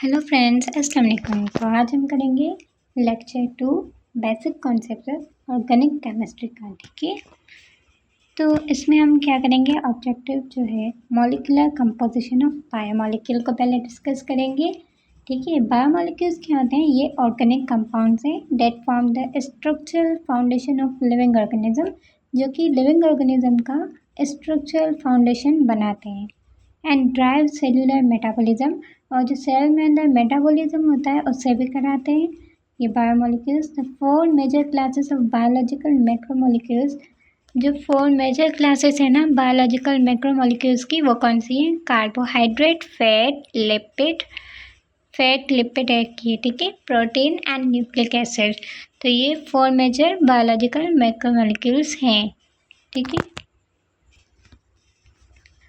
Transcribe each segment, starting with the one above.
Hello friends, अस्सलाम वालेकुम। तो आज हम करेंगे lecture 2 basic concept of organic chemistry का। ठीक है, तो इसमें हम क्या करेंगे, ऑब्जेक्टिव जो है मॉलिक्यूलर कंपोजिशन ऑफ बायोमॉलिक्यूल को पहले डिस्कस करेंगे। ठीक है, बायोमॉलिक्यूल्स क्या होते हैं? ये ऑर्गेनिक कंपाउंड्स हैं that form the structural foundation of living organism, जो कि लिविंग ऑर्गेनिज्म का स्ट्रक्चरल फाउंडेशन बनाते हैं। एंड ड्राइव सेलुलर मेटाबॉलिज्म, और जो सेल में अंदर मेटाबॉलिज्म होता है उससे भी कराते हैं ये biomolecules. The 4 major classes of biological macromolecules, जो 4 मेजर क्लासेस है ना बायोलॉजिकल मैक्रोमॉलिक्यूल्स की, वो कौन सी है? Carbohydrate, fat, lipid, fat lipid है की, ठीक है, प्रोटीन एंड न्यूक्लिक एसिड। तो ये 4 मेजर बायोलॉजिकल मैक्रोमॉलिक्यूल्स हैं। ठीक है,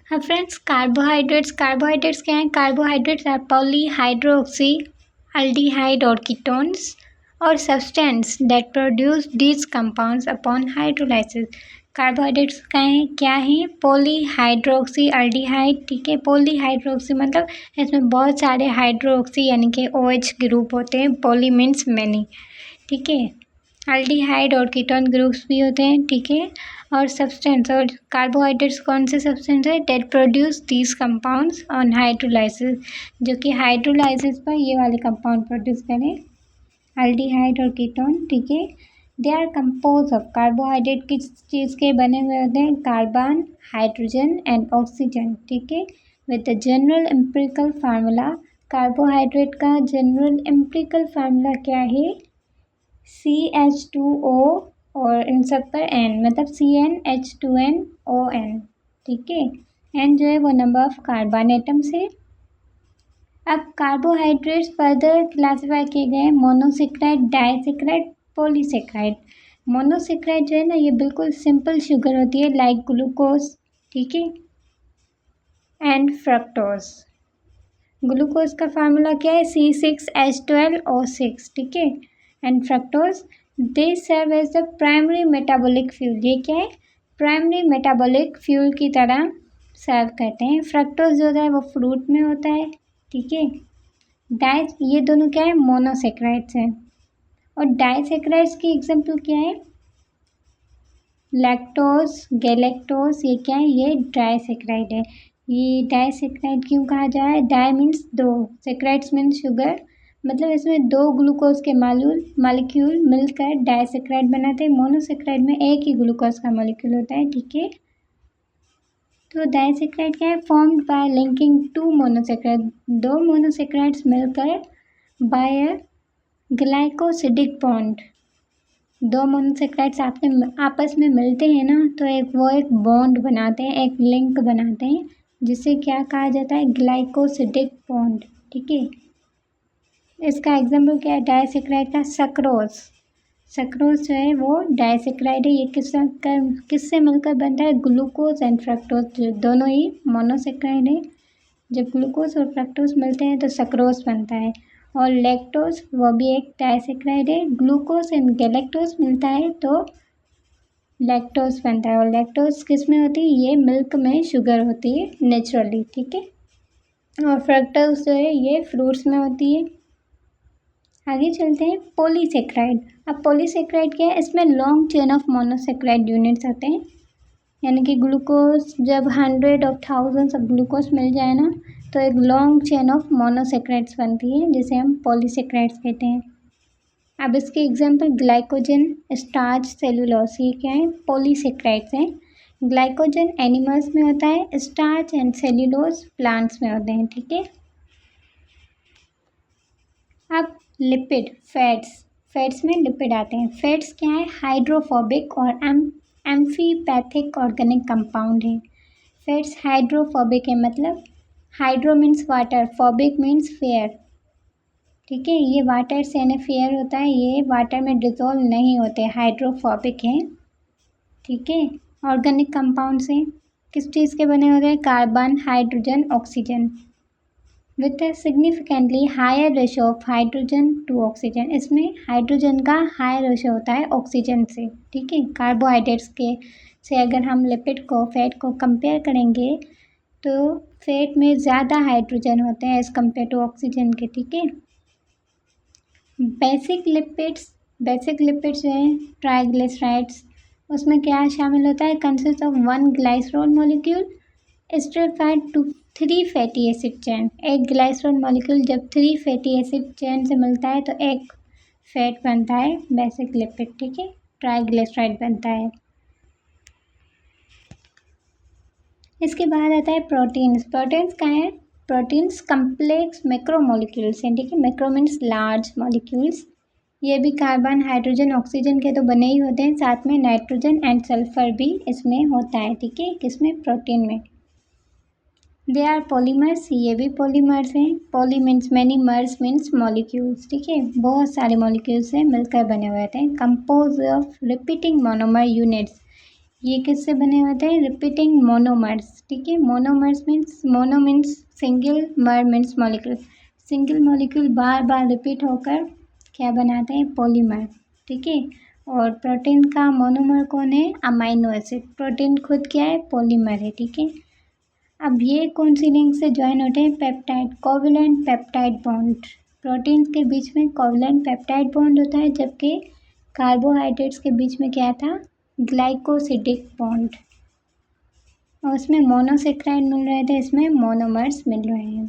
हाँ फ्रेंड्स, कार्बोहाइड्रेट्स क्या हैं? कार्बोहाइड्रेट्स आर पॉलीहाइड्रोक्सी एल्डिहाइड और कीटोन्स और substance that produce these compounds upon hydrolysis. Carbohydrates क्या हैं? Polyhydroxy aldehyde. ठीक है, पॉलीहाइड्रोक्सी मतलब इसमें बहुत सारे हाइड्रोक्सी यानी कि OH ग्रुप होते हैं। Poly means many. ठीक है, एल्डिहाइड और कीटोन ग्रुप्स भी होते हैं। ठीक है, और सब्सटेंस और कार्बोहाइड्रेट्स कौन से सब्सटेंस है? That produce these compounds on hydrolysis, जो कि हाइड्रोलाइसिस पर ये वाले कंपाउंड प्रोड्यूस करें, एल्डिहाइड और कीटोन। ठीक है, they are compose of, carbohydrate किस चीज़ के बने हुए होते हैं? Carbon, hydrogen and oxygen. ठीक है, with the general empirical formula, carbohydrate का जनरल एम्पिरिकल फार्मूला क्या है? CH2O और इन सब पर N, मतलब CnH2nOn। ठीक है, N जो है वो नंबर ऑफ कार्बन एटम्स है। अब कार्बोहाइड्रेट्स फर्दर क्लासिफाई किए गए हैं मोनोसेक्राइड, डाइसेक्राइड, पॉलीसेक्राइड। मोनोसेक्राइड जो है ना, ये बिल्कुल सिंपल शुगर होती है, लाइक ग्लूकोज। ठीक है, एंड फ्रक्टोज। ग्लूकोज का फार्मूला क्या है? C6H12O6। ठीक है, and fructose, they serve as the primary metabolic fuel. ये क्या है? प्राइमरी मेटाबॉलिक फ्यूल की तरह सर्व करते हैं। फ्रक्टोज जो होता है वो फ्रूट में होता है। ठीक है, ये दोनों क्या है? मोनोसेक्राइड्स हैं। और डाइसेक्राइड्स की एग्जाम्पल क्या है? लैक्टोज, गैलेक्टोज, ये क्या है? ये डाइसेक्राइड है। ये डाइसेक्राइड क्यों कहा जा रहा है? डाई मीन्स दो, सेक्राइड्स मीन्स शुगर, मतलब इसमें 2 ग्लूकोज के मालिक्यूल मिलकर डाइसेक्राइड बनाते हैं। मोनोसेक्राइड में एक ही ग्लूकोज का मॉलिक्यूल होता है। ठीक है, तो डाइसेक्राइड क्या है? Formed by linking 2 monosaccharide, 2 monosaccharides मिलकर बाय अ ग्लाइकोसिडिक बॉन्ड। 2 मोनोसेक्राइड्स आपस में मिलते हैं ना, तो एक बॉन्ड बनाते हैं, एक लिंक बनाते हैं, जिसे क्या कहा जाता है? Glycosidic bond. ठीक है, इसका एग्जाम्पल क्या है डाइसेक्राइड का? सक्रोज जो है वो डाइसेक्राइड है। ये किससे मिलकर बनता है? ग्लूकोज एंड फ्रक्टोज, जो दोनों ही मोनोसेक्राइड है। जब ग्लूकोज और फ्रक्टोज मिलते हैं तो सक्रोज बनता है। और लैक्टोज वो भी एक डाइसेक्राइड है। ग्लूकोज एंड गैलेक्टोज मिलता है तो लैक्टोज बनता है। और लैक्टोज किस में होती है? ये मिल्क में शुगर होती है नेचुरली। ठीक है, और फ्रक्टोज जो है ये फ्रूट्स में होती है। आगे चलते हैं, पॉलीसेक्राइड। अब पॉलीसेक्राइड क्या है? इसमें long chain of monosaccharide units आते हैं, यानी कि ग्लूकोज जब 100 और 1000 ऑफ ग्लूकोज मिल जाए ना, तो एक लॉन्ग चेन ऑफ मोनोसेक्राइड्स बनती है, जिसे हम पॉलीसेक्राइड्स कहते हैं। अब इसके एग्जांपल ग्लाइकोजन, स्टार्च, सेलुलोज, ये क्या है? पॉलीसेक्राइड्स हैं। ग्लाइकोजन एनिमल्स में होता है, स्टार्च एंड सेल्यूलोज प्लांट्स में होते हैं। ठीक है, अब लिपिड, फैट्स में लिपिड आते हैं। फैट्स क्या है? हाइड्रोफोबिक और एम्फीपैथिक ऑर्गेनिक कंपाउंड है। फैट्स हाइड्रोफोबिक है, मतलब hydro means water, phobic means fair. ठीक है, ये वाटर से यानी फेयर होता है, ये वाटर में डिजोल्व नहीं होते, हाइड्रोफोबिक है। ठीक है, ऑर्गेनिक कंपाउंड्स हैं, किस चीज़ के बने होते हैं? Carbon, hydrogen, oxygen, with a significantly higher ratio of hydrogen to oxygen. इसमें हाइड्रोजन का हायर रेशो होता है ऑक्सीजन से। ठीक है, कार्बोहाइड्रेट्स के से अगर हम लिपिड को, फैट को कंपेयर करेंगे तो फैट में ज़्यादा हाइड्रोजन होते हैं एज़ कम्पेयर टू ऑक्सीजन के, ठीक है। बेसिक लिपिड्स जो हैं ट्राइग्लिसराइड्स, उसमें क्या शामिल होता है, consist of 1 glycerol molecule stratified to 3 fatty acid chain. एक ग्लाइसरॉल मॉलिक्यूल जब 3 फैटी एसिड चेन से मिलता है तो एक फैट बनता है बेसिक लिपिड, ठीक है, ट्राइग्लिसराइड बनता है। इसके बाद आता है प्रोटीन्स क्या है, प्रोटीन्स कम्प्लेक्स मैक्रोमोलिक्यूल्स हैं, ठीक है। Macro means large molecules. ये भी कार्बन हाइड्रोजन ऑक्सीजन के तो बने ही होते हैं, साथ में नाइट्रोजन एंड सल्फर भी इसमें होता है, ठीक है, किसमें, प्रोटीन में। दे आर पॉलीमर्स, ये भी पॉलीमर्स हैं। पॉली मीन्स मैनी, मर्स मीन्स मॉलिक्यूल्स, ठीक है, बहुत सारे मॉलिक्यूल्स से मिलकर बने हुए होते हैं। Compose of repeating monomer units, ये किससे बने होते हैं, रिपीटिंग मोनोमर्स, ठीक है। Monomers means, mono means single, मर मीन्स मॉलिक्यूल। सिंगल मॉलिक्यूल बार बार रिपीट होकर क्या बनाते हैं, पॉलीमर, ठीक है। और प्रोटीन का मोनोमर कौन है, अमाइनो एसिड। प्रोटीन खुद क्या है, पॉलीमर है, ठीक है। अब ये कौन सी लिंक से ज्वाइन होते हैं, peptide, covalent peptide bond. Protein के बीच में कोवैलेंट पेप्टाइड बॉन्ड होता है, जबकि कार्बोहाइड्रेट्स के बीच में क्या था, ग्लाइकोसिडिक बॉन्ड। और उसमें मोनोसेक्राइड मिल रहे थे, इसमें मोनोमर्स मिल रहे हैं।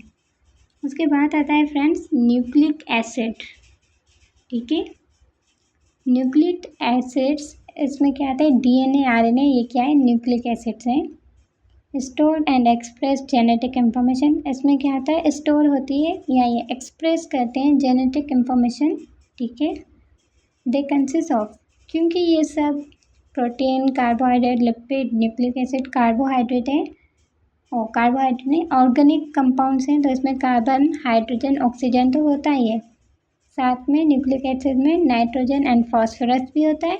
उसके बाद आता है फ्रेंड्स न्यूक्लिक एसिड, ठीक है। न्यूक्लिक एसिड्स, इसमें क्या आता है, डीएनए आरएनए, ये क्या है, न्यूक्लिक एसिड्स हैं। Store and express genetic information, इसमें क्या आता है, स्टोर होती है या ये एक्सप्रेस करते हैं जेनेटिक इंफॉर्मेशन, ठीक है। दे कंसिस्ट ऑफ, क्योंकि ये सब protein, carbohydrate, lipid, nucleic acid carbohydrate है, और कार्बोहाइड्रेट नहीं, ऑर्गेनिक कंपाउंड्स हैं, तो इसमें कार्बन, हाइड्रोजन, ऑक्सीजन तो होता ही है, साथ में न्यूक्लिक एसिड में नाइट्रोजन एंड फॉस्फोरस भी होता है।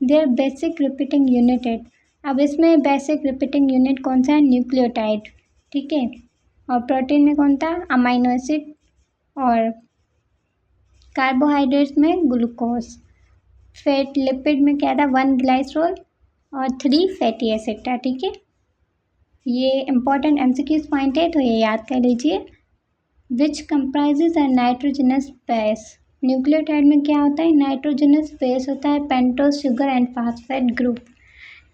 देयर बेसिक रिपीटिंग यूनिट है, अब इसमें बेसिक रिपीटिंग यूनिट कौन सा है, न्यूक्लियोटाइड, ठीक है। और प्रोटीन में कौन था, अमाइनो एसिड, और कार्बोहाइड्रेट्स में ग्लूकोज। फैट लिपिड में क्या था, 1 ग्लाइसरॉल और 3 फैटी एसिड था, ठीक है। ये इंपॉर्टेंट एमसीक्यूज पॉइंट है, तो ये याद कर लीजिए। विच कंप्राइजेज अ नाइट्रोजनस बेस, न्यूक्लियोटाइड में क्या होता है, नाइट्रोजनस बेस होता है, pentose sugar and phosphate group.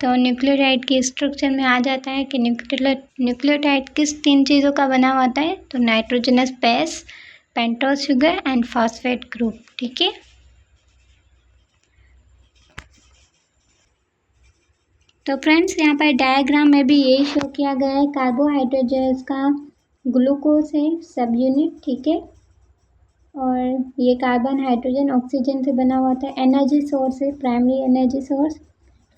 तो न्यूक्लियोटाइड के स्ट्रक्चर में आ जाता है कि न्यूक्लियोटाइड किस 3 चीज़ों का बना हुआ होता है, तो nitrogenous base, pentose sugar and phosphate group, ठीक है। तो फ्रेंड्स यहाँ पर डायग्राम में भी यही शो किया गया है, कार्बोहाइड्रेट जो है इसका ग्लूकोज है सब यूनिट, ठीक है। और ये कार्बन, हाइड्रोजन, ऑक्सीजन से बना हुआ था, एनर्जी सोर्स है, प्राइमरी एनर्जी सोर्स।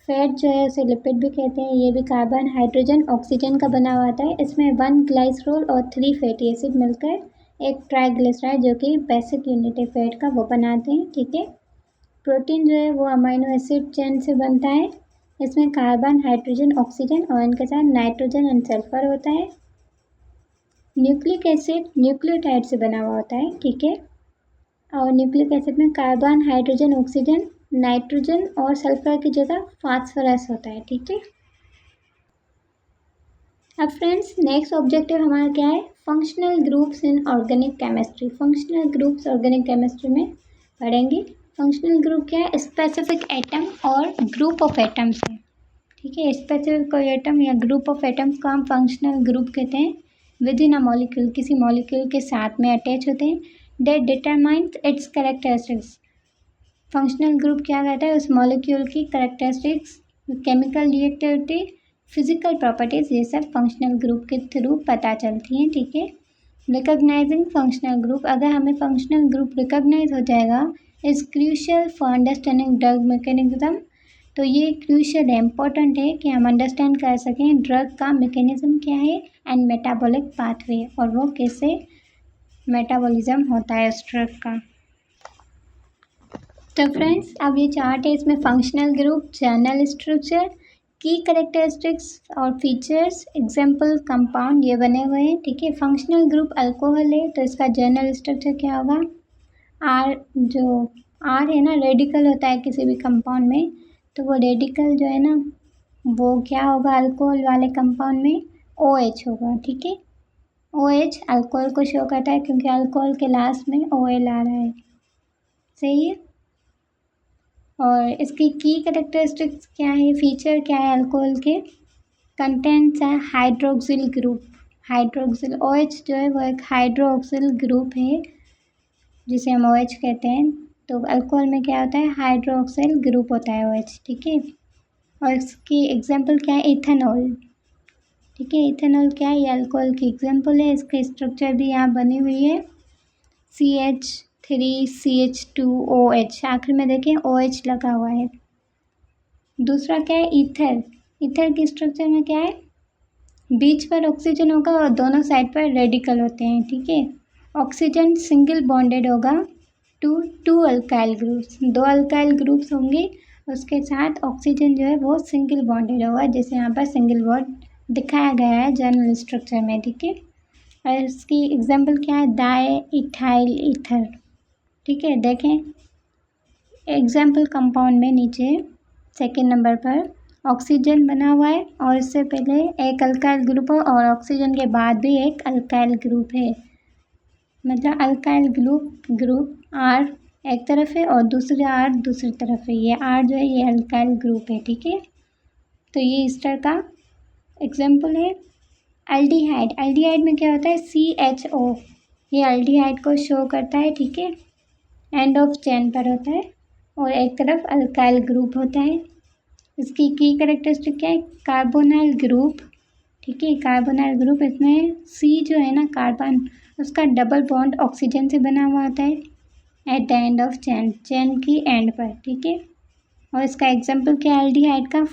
फैट जो है उसे लिपिड भी कहते हैं, ये भी कार्बन, हाइड्रोजन, ऑक्सीजन का बना हुआ था। इसमें 1 ग्लाइसरॉल और 3 फैटी एसिड मिलकर एक ट्राइग्लिसराइड, जो कि बेसिक यूनिट है फैट का, वो बनाते हैं, ठीक है। प्रोटीन जो है वो अमाइनो एसिड चेन से बनता है, इसमें कार्बन, हाइड्रोजन, ऑक्सीजन और इनके साथ नाइट्रोजन एंड सल्फर होता है। न्यूक्लिक एसिड न्यूक्लियोटाइड से बना हुआ होता है, ठीक है। और न्यूक्लिक एसिड में कार्बन, हाइड्रोजन, ऑक्सीजन, नाइट्रोजन और सल्फर की जगह फास्फोरस होता है, ठीक है। अब फ्रेंड्स नेक्स्ट ऑब्जेक्टिव हमारा क्या है, functional groups in organic chemistry. Functional groups organic chemistry में पढ़ेंगे। फंक्शनल ग्रुप क्या है, स्पेसिफिक एटम और ग्रुप ऑफ एटम्स है, ठीक है। स्पेसिफिक कोई एटम या ग्रुप ऑफ एटम्स को हम फंक्शनल ग्रुप कहते हैं। विद इन अ मॉलिक्यूल, किसी मॉलिक्यूल के साथ में अटैच होते हैं। That determines its characteristics, functional group क्या कहता है, उस मॉलिक्यूल की characteristics, chemical reactivity, physical properties, ये सब फंक्शनल ग्रुप के थ्रू पता चलती हैं, ठीक है। रिकॉग्नाइजिंग फंक्शनल ग्रुप, अगर हमें फंक्शनल ग्रुप रिकॉग्नाइज हो जाएगा, is crucial for understanding drug mechanism, तो ये क्रूशियल है, इम्पोर्टेंट है कि हम अंडरस्टैंड कर सकें ड्रग का मैकेनिज्म क्या है एंड मेटाबॉलिक पाथवे, और वो कैसे मेटाबॉलिज्म होता है उस ड्रग का। तो फ्रेंड्स अब ये चार्ट है, इसमें फंक्शनल ग्रुप, जर्नल स्ट्रक्चर, की कैरेक्टरिस्टिक्स और फीचर्स, एग्जाम्पल, कंपाउंड, ये बने हुए हैं, ठीक है। फंक्शनल ग्रुप अल्कोहल है, तो इसका जर्नल स्ट्रक्चर क्या होगा, आर, जो आर है ना, रेडिकल होता है किसी भी कंपाउंड में, तो वो रेडिकल जो है ना, वो क्या होगा अल्कोहल वाले कंपाउंड में, OH होगा, ठीक है। OH अल्कोहल को शो करता है क्योंकि अल्कोहल के लास्ट में OL आ रहा है, सही है। और इसकी की कैरेक्टरिस्टिक्स क्या है, फीचर क्या है अल्कोहल के, कंटेंट्स है हाइड्रोक्सिल ग्रुप। हाइड्रोक्सिल OH जो है वो एक हाइड्रोक्सिल ग्रुप है जिसे हम OH कहते हैं। तो अल्कोहल में क्या होता है, हाइड्रोक्सिल ग्रुप होता है OH, ठीक है। और इसकी एग्जांपल क्या है, इथेनॉल, ठीक है। इथेनॉल क्या है, ये अल्कोहल की एग्जांपल है। इसकी स्ट्रक्चर भी यहाँ बनी हुई है, CH3CH2OH, आखिर में देखें OH लगा हुआ है। दूसरा क्या है, ईथर। ईथर की स्ट्रक्चर में क्या है, बीच पर ऑक्सीजन होगा और दोनों साइड पर रेडिकल होते हैं, ठीक है। ऑक्सीजन सिंगल बॉन्डेड होगा to alkyl groups, 2 alkyl groups होंगे, उसके साथ ऑक्सीजन जो है वो सिंगल बॉन्डेड होगा, जैसे यहाँ पर सिंगल बॉन्ड दिखाया गया है जनरल स्ट्रक्चर में, ठीक है। और इसकी एग्जांपल क्या है, डाई इथाइल ईथर, ठीक है। देखें एग्जांपल कंपाउंड में नीचे सेकेंड नंबर पर ऑक्सीजन बना हुआ है और इससे पहले एक अल्काइल ग्रुप हो और ऑक्सीजन के बाद भी एक अल्काइल ग्रुप है, मतलब अल्काइल ग्रुप R एक तरफ है और दूसरा R दूसरी तरफ है। ये R जो है ये अल्काइल ग्रुप है, ठीक है। तो ये ईस्टर का एग्जाम्पल है। एल्डिहाइड, एल्डिहाइड में क्या होता है, CHO, ये एल्डिहाइड को शो करता है, ठीक है। एंड ऑफ चेन पर होता है और एक तरफ अल्काइल ग्रुप होता है। इसकी की कैरेक्टरिस्टिक क्या है, कार्बोनाइल ग्रुप, ठीक है। कार्बोनाइल ग्रुप, इसमें C जो है ना कार्बन, उसका डबल बॉन्ड ऑक्सीजन से बना हुआ होता है at the end of chain की एंड पर, ठीक है। और इसका एग्जांपल क्या है एल्डिहाइड का,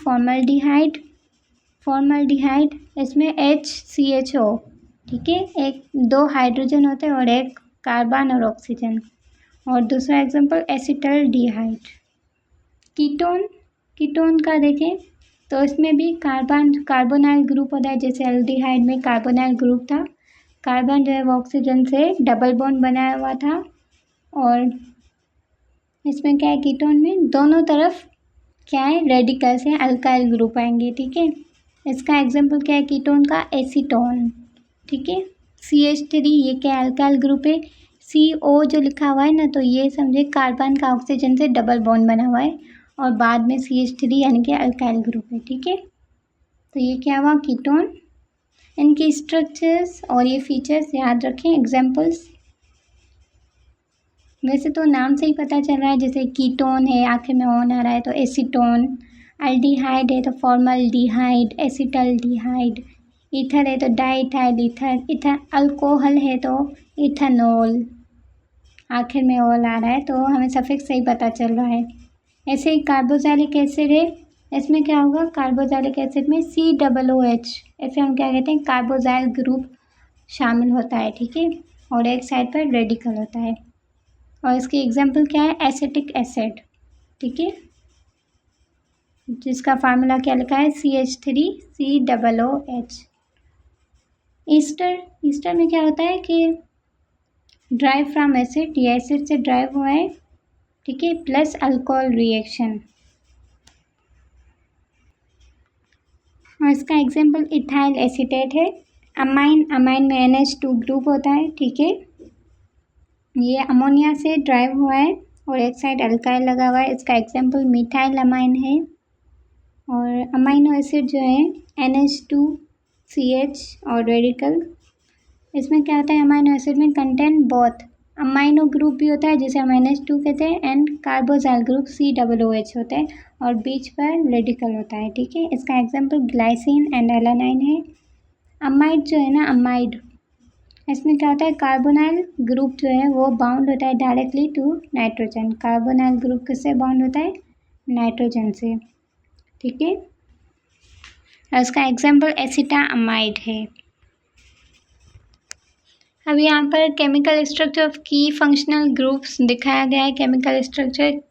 फॉर्मल्डिहाइड, इसमें HCHO, ठीक है। एक 2 हाइड्रोजन होते हैं और एक कार्बन और ऑक्सीजन। और दूसरा एग्जांपल एसिटल्डिहाइड। कीटोन का देखें तो इसमें भी कार्बोनाइल ग्रुप होता है, जैसे एल्डिहाइड में कार्बोनाइल ग्रुप था, कार्बन जो है वो ऑक्सीजन से डबल बॉन्ड बनाया हुआ था। और इसमें क्या है, कीटोन में दोनों तरफ क्या है, रेडिकल से अल्काइल ग्रुप आएंगे, ठीक है। इसका एग्जांपल क्या है कीटोन का, एसीटोन, ठीक है। CH3 ये क्या अल्काइल ग्रुप है, CO जो लिखा हुआ है ना, तो ये समझे कार्बन का ऑक्सीजन से डबल बॉन्ड बना हुआ है और बाद में CH3 यानी कि अल्काइल ग्रुप है, ठीक है। तो ये क्या हुआ, कीटोन। इनके स्ट्रक्चर्स और ये फीचर्स याद रखें, एग्जांपल्स। वैसे तो नाम से ही पता चल रहा है, जैसे कीटोन है आखिर में ऑन आ रहा है तो एसीटोन, एल्डिहाइड है तो फॉर्मल्डिहाइड, एसिटल्डिहाइड, ईथर है तो डाइइथाइल ईथर, अल्कोहल है तो इथेनॉल, आखिर में ऑल आ रहा है तो हमें सफिक्स से ही पता चल रहा है। ऐसे ही कार्बोक्सिलिक एसिड है, इसमें क्या होगा, कार्बोक्सिलिक एसिड में COOH, ऐसे हम क्या कहते हैं, कार्बोक्सिल ग्रुप शामिल होता है, ठीक है। और एक साइड पर रेडिकल होता है। और इसकी एग्जांपल क्या है, एसिटिक एसिड, ठीक है, जिसका फार्मूला क्या लिखा है, CH3COOH। ईस्टर में क्या होता है कि ड्राइव फ्रॉम एसिड, ये एसिड से ड्राइव हुआ है, ठीक है, प्लस अल्कोहल रिएक्शन। और इसका एग्जांपल इथाइल एसीटेट है। अमाइन में NH2 ग्रुप होता है, ठीक है। ये अमोनिया से ड्राइव हुआ है और एक साइड अल्काइल लगा हुआ है, इसका एग्जांपल मिथाइल अमाइन है। और अमाइनो एसिड जो है NH2CH और रेडिकल, इसमें क्या होता है, अमाइनो एसिड में कंटेंट बोथ अमाइनो ग्रुप भी होता है जिसे हम NH2 कहते हैं एंड कार्बोक्सिल ग्रुप COOH होता है और बीच पर रेडिकल होता है, ठीक है। इसका एग्जांपल ग्लाइसिन एंड एलानाइन है। अमाइड जो है ना, अमाइड, इसमें क्या होता है, कार्बोनाइल ग्रुप जो है वो बाउंड होता है directly to nitrogen. Carbonyl group किससे बाउंड होता है, नाइट्रोजन से, ठीक है। और इसका एग्जांपल एसिटामाइड है। अब यहाँ पर केमिकल स्ट्रक्चर ऑफ की फंक्शनल ग्रुप्स दिखाया गया है। केमिकल स्ट्रक्चर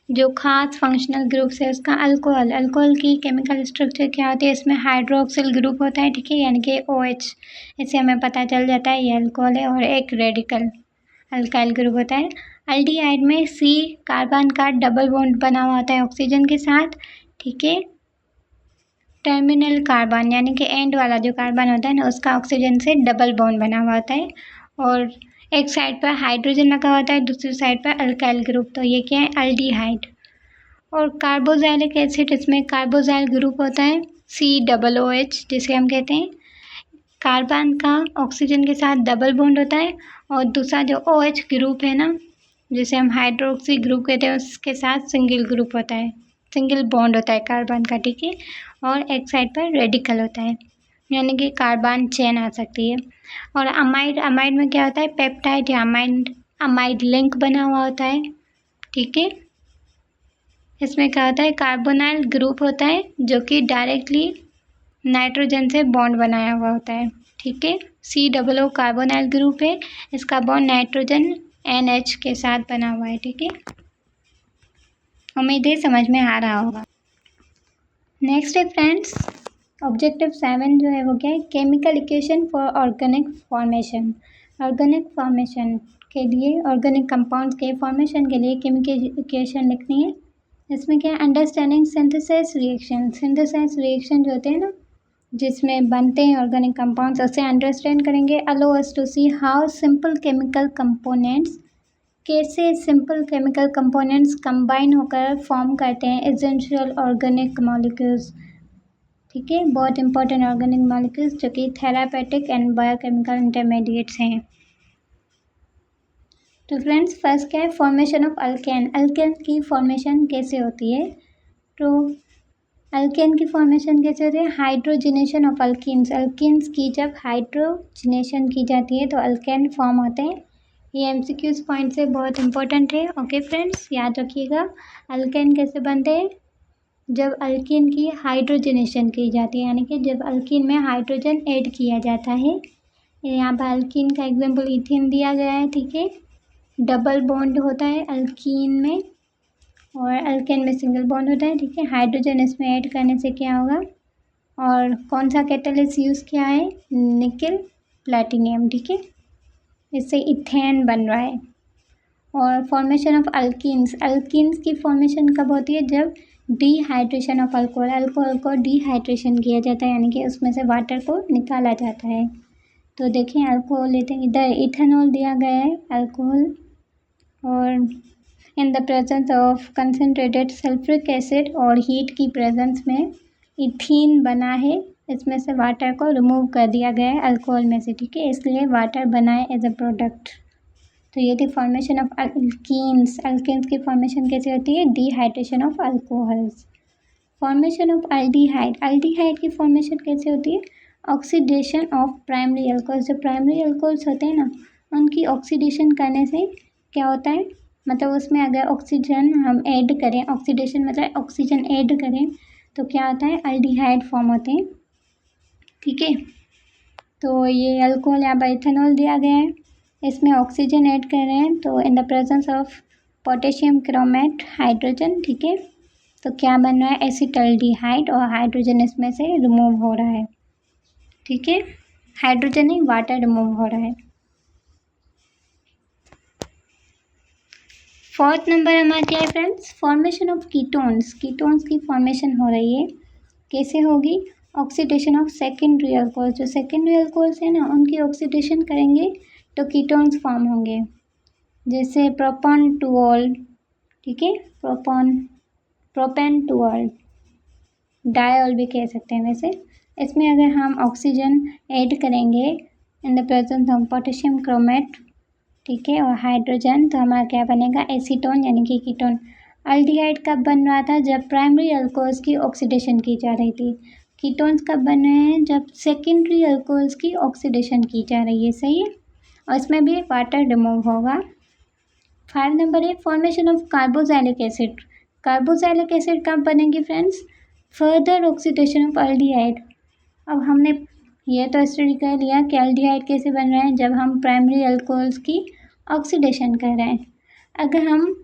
जो खास फंक्शनल ग्रुप्स है उसका, अल्कोहल की केमिकल स्ट्रक्चर क्या होती है, इसमें हाइड्रोक्सिल ग्रुप होता है, ठीक है, यानी कि OH, इससे हमें पता चल जाता है ये अल्कोहल है। और एक रेडिकल अल्काइल ग्रुप होता है। एल्डिहाइड में C कार्बन का डबल बॉन्ड बना हुआ होता है ऑक्सीजन के साथ, ठीक है। टर्मिनल कार्बन यानी कि एंड वाला जो कार्बन होता है ना, उसका ऑक्सीजन से डबल बॉन्ड बना हुआ होता है और एक साइड पर हाइड्रोजन लगा होता है, दूसरी साइड पर अल्काइल ग्रुप, तो ये क्या है, अल्डिहाइड। और कार्बोक्सिलिक एसिड, इसमें कार्बोक्सिल ग्रुप होता है COOH, जिसे हम कहते हैं कार्बन का ऑक्सीजन के साथ डबल बॉन्ड होता है, और दूसरा जो OH ग्रुप है ना, जिसे हम हाइड्रोक्सी ग्रुप कहते हैं, उसके साथ सिंगल ग्रुप होता है, सिंगल बॉन्ड होता है कार्बन का, ठीक है। और एक साइड पर रेडिकल होता है, यानी कि कार्बन चेन आ सकती है। और अमाइड में क्या होता है, पेप्टाइड या अमाइड लिंक बना हुआ होता है, ठीक है। इसमें क्या होता है, कार्बोनाइल ग्रुप होता है जो कि डायरेक्टली नाइट्रोजन से बॉन्ड बनाया हुआ होता है, ठीक है। COO कार्बोनाइल ग्रुप है, इसका बॉन्ड नाइट्रोजन NH के साथ बना हुआ है, ठीक है। उम्मीद है समझ में आ रहा होगा। नेक्स्ट है फ्रेंड्स, ऑब्जेक्टिव 7 जो है वो क्या है, chemical equation for organic formation. Organic formation के लिए, ऑर्गेनिक कंपाउंड्स के फॉर्मेशन के लिए केमिकल इक्वेशन लिखनी है। इसमें क्या है, understanding synthesis reaction. Synthesis reaction जो होते हैं ना, जिसमें बनते हैं ऑर्गेनिक कंपाउंड्स, उसे अंडरस्टैंड करेंगे। Allow us to see how simple chemical components, कैसे सिंपल केमिकल कंपोनेंट्स कंबाइन होकर फॉर्म करते हैं एसेंशियल ऑर्गेनिक मॉलिक्यूल्स, ठीक है, बहुत इंपॉर्टेंट ऑर्गेनिक मॉलिक्यूल्स जो कि थेरापेटिक एंड बायोकेमिकल इंटरमीडिएट्स हैं। तो फ्रेंड्स, फर्स्ट क्या है, फॉर्मेशन ऑफ अल्केन। अल्केन की फॉर्मेशन कैसे होती है, तो अल्केन की फॉर्मेशन कैसे होती है, हाइड्रोजनेशन ऑफ अल्कीन्स। अल्कीन्स की जब हाइड्रोजनेशन की जाती है तो अल्केन फॉर्म होते हैं। ये MCQs पॉइंट से बहुत इंपॉर्टेंट है, ओके फ्रेंड्स, याद रखिएगा। अल्केन कैसे बनते हैं, जब अल्कीन की हाइड्रोजनेशन की जाती है, यानी कि जब अल्कीन में हाइड्रोजन ऐड किया जाता है। यहाँ पर अल्कीन का एग्जाम्पल इथेन दिया गया है, ठीक है। डबल बॉन्ड होता है अल्कीन में और अल्केन में सिंगल बॉन्ड होता है, ठीक है। हाइड्रोजन इसमें ऐड करने से क्या होगा, और कौन सा कैटलिस्ट यूज़ किया है, निकल प्लैटिनियम, ठीक है। इससे इथेन बन रहा है। और फॉर्मेशन ऑफ अल्कीन्स, अल्कीन्स की फॉर्मेशन कब होती है, जब डिहाइड्रेशन ऑफ अल्कोहल, अल्कोहल को डिहाइड्रेशन किया जाता है, यानी कि उसमें से वाटर को निकाला जाता है। तो देखिए अल्कोहल लेते हैं, इधर इथेनॉल दिया गया है, अल्कोहल, और in the presence of concentrated sulphuric acid और हीट की प्रेजेंस में इथीन बना है, इसमें से वाटर को रिमूव कर दिया गया है अल्कोहल में से, ठीक है, इसलिए वाटर बना है एज अ प्रोडक्ट। तो ये थी फॉर्मेशन ऑफ अल्कीन्स। अल्कीन्स की फॉर्मेशन कैसे होती है, dehydration of alcohols. Formation of aldehyde, aldehyde की फॉर्मेशन कैसे होती है, ऑक्सीडेशन ऑफ प्राइमरी अल्कोहल्स। जो प्राइमरी अल्कोहल्स होते हैं ना, उनकी ऑक्सीडेशन करने से क्या होता है, मतलब उसमें अगर ऑक्सीजन हम ऐड करें, ऑक्सीडेशन मतलब ऑक्सीजन ऐड करें, तो क्या होता है, अल्डिहाइड फॉर्म होते हैं, ठीक है। तो ये अल्कोहल यहाँ पर इथेनॉल दिया गया है, इसमें ऑक्सीजन ऐड कर रहे हैं, तो in the presence of potassium chromate hydrogen, ठीक है, तो क्या बन रहा है, एसिटल्डिहाइड, और हाइड्रोजन इसमें से रिमूव हो रहा है, ठीक है, हाइड्रोजन नहीं, वाटर रिमूव हो रहा है। फोर्थ नंबर हमारा क्या है friends, formation of ketones. Ketones की फॉर्मेशन हो रही है, कैसे होगी, ऑक्सीडेशन ऑफ सेकेंडरी अल्कोहल्स। जो सेकेंडरी अल्कोहल्स है ना, उनकी ऑक्सीडेशन करेंगे तो कीटोन्स फॉर्म होंगे, जैसे प्रोपानटुओल, ठीक है, प्रोपेनटुओल, डायोल भी कह सकते हैं वैसे। इसमें अगर हम ऑक्सीजन ऐड करेंगे in the presence of potassium chromate, ठीक है, और हाइड्रोजन, तो हमारा क्या बनेगा, एसीटोन यानी कि कीटोन। अल्डिहाइड कब बन रहा था, जब प्राइमरी अल्कोहल्स की ऑक्सीडेशन की जा रही थी। कीटोन्स कब बन रहे हैं, जब सेकेंडरी अल्कोहल्स की ऑक्सीडेशन की जा रही है, सही है, और इसमें भी वाटर रिमूव होगा। 5 नंबर है formation of carboxylic acid. Carboxylic acid कब बनेगी friends, further oxidation of aldehyde. अब हमने ये तो स्टडी कर लिया कि अल्डिहाइड कैसे बन रहे हैं, जब हम प्राइमरी अल्कोहल्स की ऑक्सीडेशन कर रहे हैं। अगर हम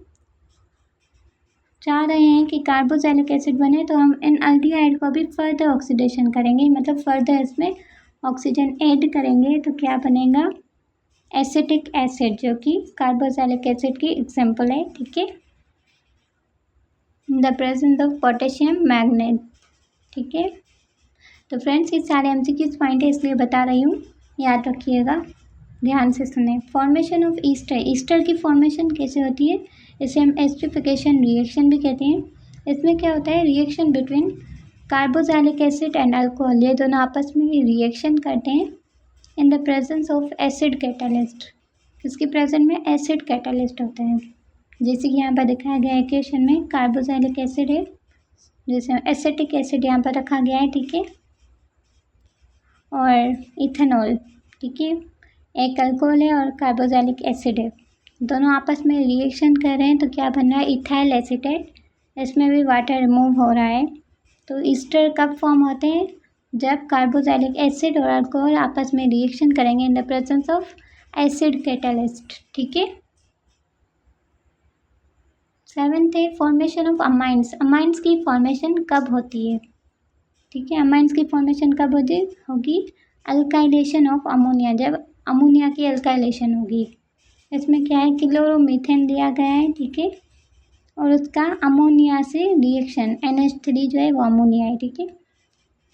चाह रहे हैं कि कार्बोक्सिलिक एसिड बने, तो हम इन अल्डिहाइड को भी फर्दर ऑक्सीडेशन करेंगे, मतलब फर्दर इसमें ऑक्सीजन ऐड करेंगे, तो क्या बनेगा, एसिटिक एसिड, जो कि कार्बोक्सिलिक एसिड की एग्जाम्पल है, ठीक है। The presence of potassium magnet, ठीक है, तो फ्रेंड्स ये सारे MCQs पॉइंट है इसलिए बता रही हूँ, याद रखिएगा, ध्यान से सुने। फॉर्मेशन ऑफ ईस्टर, ईस्टर की फॉर्मेशन कैसे होती है, इसे हम एस्टरिफिकेशन रिएक्शन भी कहते हैं। इसमें क्या होता है, reaction between carboxylic acid and alcohol, ये दोनों आपस में रिएक्शन करते हैं in the presence of acid catalyst, इसके प्रेजेंट में एसिड कैटालिस्ट होता है। जैसे कि यहाँ पर दिखाया गया है इक्वेशन में, कार्बोक्सिलिक एसिड है, जैसे एसिटिक एसिड यहाँ पर रखा गया है, ठीक है, और इथेनॉल, ठीक है, एक अल्कोहल है और कार्बोक्सिलिक एसिड है, दोनों आपस में रिएक्शन कर रहे हैं तो क्या बन रहा है, इथाइल एसीटेट, इसमें भी वाटर रिमूव हो रहा है। तो ईस्टर कब फॉर्म होते हैं, जब कार्बोक्सिलिक एसिड और अल्कोहल आपस में रिएक्शन करेंगे in the presence of acid catalyst, ठीक है। 7th है फॉर्मेशन ऑफ अमाइंस, अमाइंस की फॉर्मेशन कब होती है, ठीक है, अमाइंस की फॉर्मेशन कब होगी, अल्काइलेशन ऑफ अमोनिया, जब अमोनिया की अल्काइलेशन होगी। इसमें क्या है, क्लोरोमीथेन दिया गया है, ठीक है, और उसका अमोनिया से रिएक्शन, NH3 जो है वो अमोनिया है, ठीक है,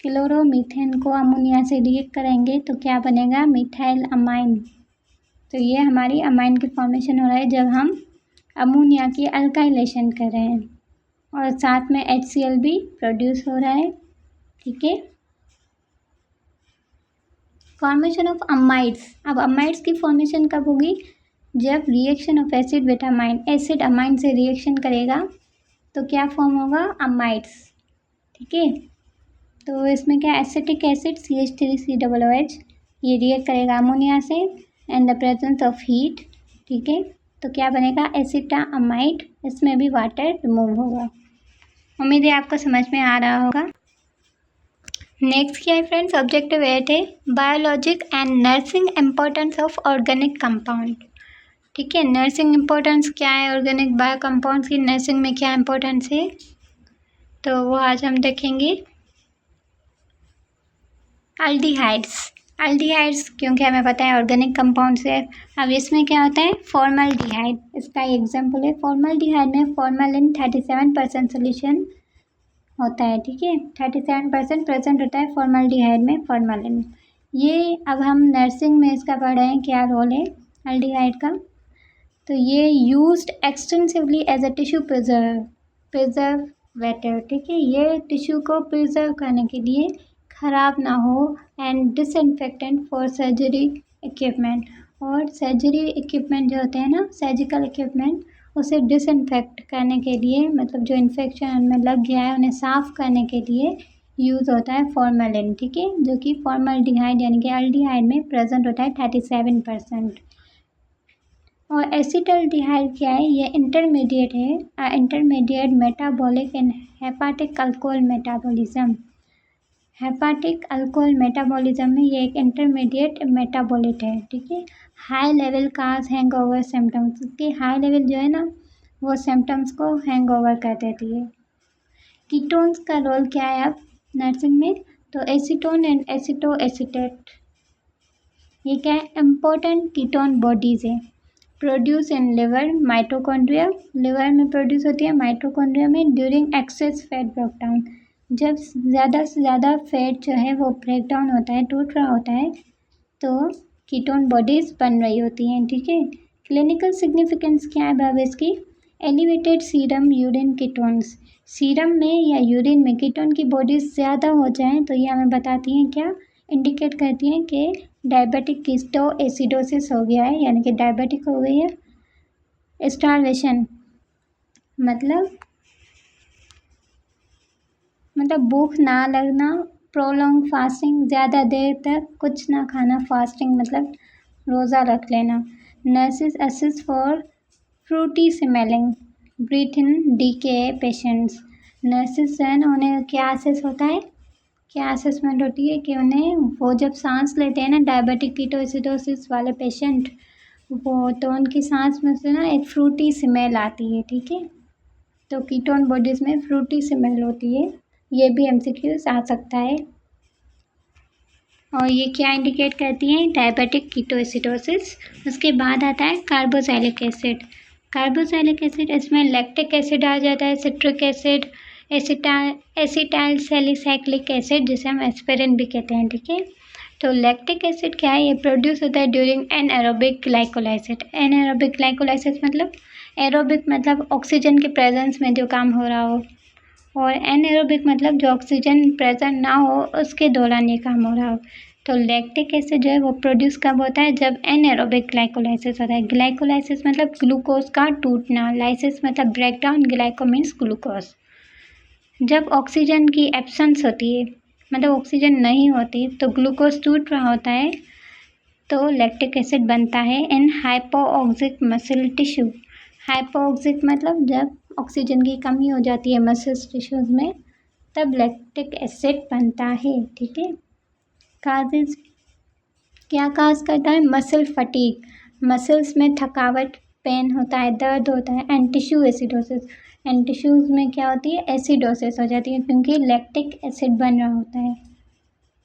क्लोरोमीथेन को अमोनिया से रिएक्ट करेंगे तो क्या बनेगा, मिथाइल अमाइन। तो ये हमारी अमाइन की फॉर्मेशन हो रहा है जब हम अमोनिया की अल्काइलेशन कर रहे हैं, और साथ में HCl भी प्रोड्यूस हो रहा है, ठीक है। फॉर्मेशन ऑफ अमाइड्स, अब अमाइड्स की फॉर्मेशन कब होगी, जब reaction of acid with amine, acid amine से रिएक्शन करेगा तो क्या फॉर्म होगा, अमाइड्स, ठीक है। तो इसमें क्या, एसिटिक एसिड CH3COOH, ये रिएक्ट करेगा अमोनिया से and the presence of heat, ठीक है, तो क्या बनेगा, एसिटामाइड, इसमें भी वाटर रिमूव होगा। उम्मीद है आपको समझ में आ रहा होगा। नेक्स्ट क्या है फ्रेंड्स, ऑब्जेक्टिव 8 है biologic and nursing importance of organic compound, ठीक है, नर्सिंग इम्पोर्टेंस क्या है, ऑर्गेनिक बायो कंपाउंड्स की नर्सिंग में क्या इम्पोर्टेंस है, तो वो आज हम देखेंगे। अल्डिहाइड्स, अल्डिहाइड्स क्योंकि हमें पता है ऑर्गेनिक कंपाउंड्स है। अब इसमें क्या होता है, फॉर्मल्डिहाइड, इसका एग्जाम्पल है, फॉर्मल्डिहाइड में फॉर्मलिन 37% सोल्यूशन होता है, ठीक है, 37% प्रेजेंट होता है फॉर्मल्डिहाइड में, फॉर्मलिन। ये अब हम नर्सिंग में इसका पढ़ रहे हैं क्या रोल है अल्डिहाइड का, तो ये used extensively as a tissue preservative, ठीक है, ये टिश्यू को प्रिजर्व करने के लिए ख़राब ना हो, and disinfectant for surgery equipment, और सर्जरी इक्विपमेंट जो होते हैं ना, सर्जिकल इक्विपमेंट, उसे डिसइंफेक्ट करने के लिए, मतलब जो इन्फेक्शन उनमें लग गया है उन्हें साफ़ करने के लिए यूज़ होता है फॉर्मलिन, ठीक है, जो कि फॉर्मल्डिहाइड यानी कि अल्डिहाइड में प्रेजेंट होता है 37%। और एसिटल्डिहाइड क्या है, ये इंटरमीडिएट है, intermediate metabolic in hepatic alcohol metabolism, hepatic alcohol metabolism में ये एक इंटरमीडिएट मेटाबॉलिट है, ठीक है। High level cause hangover symptoms, इसके हाई लेवल जो है ना वो सिम्टम्स को हैंगओवर कर देती है। कीटोन्स का रोल क्या है अब नर्सिंग में, तो एसीटोन एंड एसिटो एसीटेट, ये क्या है, इम्पोर्टेंट कीटोन बॉडीज़ है, produce in liver mitochondria, liver में प्रोड्यूस होती है माइटोकॉन्ड्रिया में, ड्यूरिंग एक्सेस फैट ब्रेकडाउन, जब ज़्यादा से ज़्यादा फैट जो है वो ब्रेक डाउन होता है, टूट रहा होता है, तो कीटोन बॉडीज़ बन रही होती हैं, ठीक है। क्लिनिकल सिग्निफिकेंस क्या है अब इसकी, elevated serum urine ketones, serum में या यूरिन में कीटोन की बॉडीज़ ज़्यादा हो जाएं तो ये हमें बताती हैं क्या, इंडिकेट करती हैं कि डायबिटिक कीटोएसिडोसिस हो गया है, यानी कि डायबिटिक हो गई है। स्टारवेशन मतलब भूख ना लगना, प्रोलॉन्ग फास्टिंग, ज़्यादा देर तक कुछ ना खाना, फास्टिंग मतलब रोज़ा रख लेना। Nurses assist for fruity smelling, breath in DK patients, nurses है ना उन्हें क्या असेस होता है, क्या असेसमेंट होती है कि उन्हें वो जब सांस लेते हैं ना डायबिटिक कीटोएसिडोसिस वाले पेशेंट, वो तो उनकी सांस में से ना एक फ्रूटी स्मेल आती है, ठीक है, तो कीटोन बॉडीज़ में फ्रूटी स्मेल होती है, ये भी MCQs आ सकता है। और ये क्या इंडिकेट करती हैं, डायबिटिक कीटोएसिडोसिस। उसके बाद आता है कार्बोक्सिलिक एसिड, कार्बोक्सिलिक एसिड, इसमें लैक्टिक एसिड आ जाता है, citric acid, acetyl salicylic acid जिसे हम एस्पिरिन भी कहते हैं, ठीक है। तो लैक्टिक एसिड क्या है, ये प्रोड्यूस होता है during anaerobic glycolysis. Anaerobic glycolysis मतलब एरोबिक मतलब ऑक्सीजन के प्रेजेंस में जो काम हो रहा हो, और एनारोबिक मतलब जो ऑक्सीजन प्रेजेंट ना हो उसके दौरान ये काम हो रहा हो। तो लैक्टिक एसिड जो है वो प्रोड्यूस कब होता है, जब एनारोबिक ग्लाइकोलाइसिस होता है। ग्लाइकोलाइसिस मतलब ग्लूकोज का टूटना, लाइसिस मतलब ब्रेकडाउन, ग्लाइको मीन्स ग्लूकोज। जब ऑक्सीजन की एब्सेंस होती है, मतलब ऑक्सीजन नहीं होती, तो ग्लूकोज टूट रहा होता है, तो लैक्टिक एसिड बनता है इन हाइपोऑक्सिक मसल टिश्यू। हाइपोऑक्सिक मतलब जब ऑक्सीजन की कमी हो जाती है मसल्स टिश्यूज में, तब लैक्टिक एसिड बनता है, ठीक है। काजेज क्या काज करता है, मसल फटीग, मसल्स में थकावट, पेन होता है, दर्द होता है, and tissue acidosis, and tissues में क्या होती है, एसिडोसिस हो जाती है क्योंकि लैक्टिक एसिड बन रहा होता है।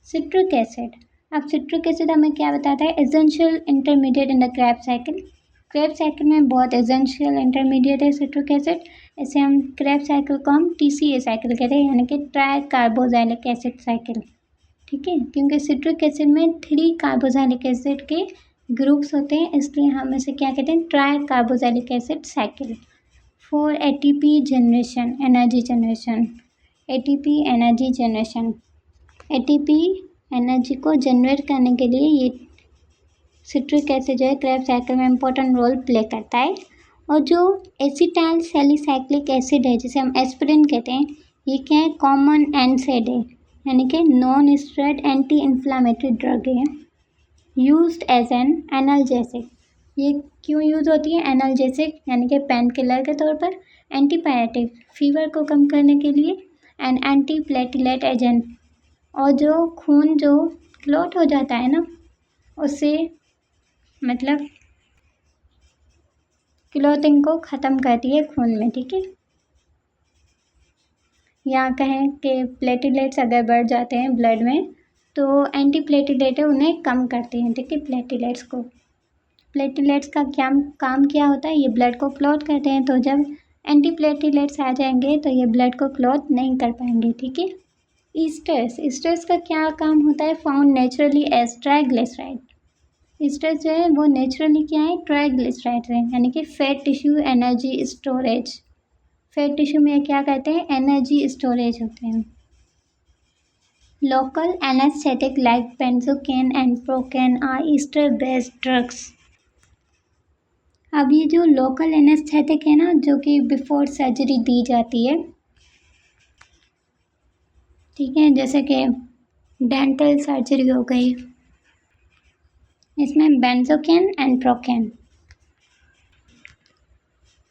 सिट्रिक एसिड, अब सिट्रिक एसिड हमें क्या बताता है, essential intermediate in the Krebs cycle. Krebs cycle में बहुत एसेंशियल इंटरमीडिएट है सिट्रिक एसिड। इसे हम क्रेब्स साइकिल को हम TCA साइकिल कहते हैं, यानी कि ट्राई कार्बोक्सिलिक एसिड साइकिल, ठीक है। क्योंकि सिट्रिक एसिड में 3 कार्बोक्सिलिक एसिड के ग्रुप्स होते हैं, इसलिए हम इसे क्या कहते हैं, try carboxylic acid cycle. For ATP generation, energy generation, ATP energy generation, ATP energy को जनरेट करने के लिए ये सिट्रिक एसिड जो है क्रेब्स साइकिल में इम्पोर्टेंट रोल प्ले करता है। और जो एसिटाइल सैलिसाइक्लिक एसिड है जिसे हम एस्पिरिन कहते हैं, ये क्या है, कॉमन NSAID है, यानी कि non steroid anti inflammatory drug है, यूज्ड एज एन एनाल्जेसिक। ये क्यों यूज़ होती है, एनाल्जेसिक यानी कि पेन किलर के तौर पर, एंटीबायोटिक फीवर को कम करने के लिए, एंड एंटी प्लेटलेट एजेंट, और जो खून जो क्लॉट हो जाता है ना, उससे मतलब क्लॉटिंग को ख़त्म करती है खून में, ठीक है। या कहें कि प्लेटलेट्स अगर बढ़ जाते हैं ब्लड में, तो एंटी प्लेटलेट है उन्हें कम करती हैं, ठीक है। प्लेटलेट्स को, प्लेटलेट्स का क्या काम क्या होता है, ये ब्लड को क्लॉट करते हैं, तो जब एंटी प्लेटलेट्स आ जाएंगे तो ये ब्लड को क्लॉट नहीं कर पाएंगे, ठीक है। ईस्टर्स, ईस्टर्स का क्या काम होता है, found naturally as triglyceride. Esters जो है वो नेचुरली क्या है, ट्राइग्लिसराइड है, यानी कि fat tissue energy storage. Fat tissue में क्या कहते हैं, एनर्जी स्टोरेज होते हैं। Local anaesthetic like benzocaine and procaine are ester based drugs. अब ये जो लोकल एनेस्थेटिक है ना, जो कि बिफोर सर्जरी दी जाती है, ठीक है, जैसे कि डेंटल सर्जरी हो गई, इसमें बेंजोकेन एंड प्रोकेन,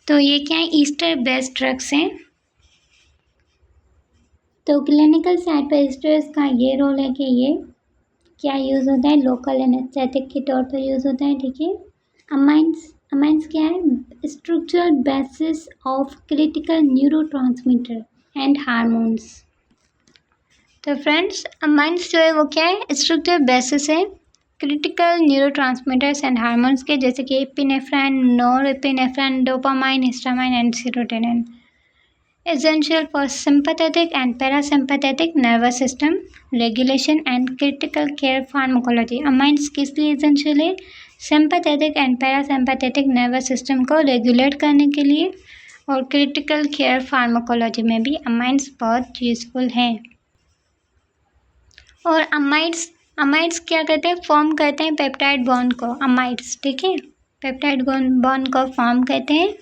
तो ये क्या है, ईस्टर बेस्ड ड्रग्स हैं। तो क्लिनिकल साइड पर ईस्टर्स का ये रोल है कि ये क्या यूज़ होता है, लोकल एनेस्थेटिक के तौर पर यूज़ होता है, ठीक है। अमाइंस क्या है, structural basis of critical neurotransmitter and hormones. तो फ्रेंड्स, अमाइंस जो है वो क्या है, स्ट्रक्चरल बेसिस है क्रिटिकल न्यूरोट्रांसमीटर्स एंड हार्मोन्स के, जैसे कि epinephrine, norepinephrine, dopamine, histamine and serotonin. Essential for sympathetic and parasympathetic nervous system regulation and critical care pharmacology. Amines किस लिए एसेंशियल है, sympathetic and parasympathetic nervous system को regulate करने के लिए, और क्रिटिकल केयर फार्माकोलॉजी में भी अमाइंस बहुत यूजफुल हैं। और अमाइड्स क्या करते हैं, फॉर्म करते हैं पेप्टाइड बॉन्ड को, अमाइड्स, ठीक है, पेप्टाइड बॉन्ड को फॉर्म करते हैं,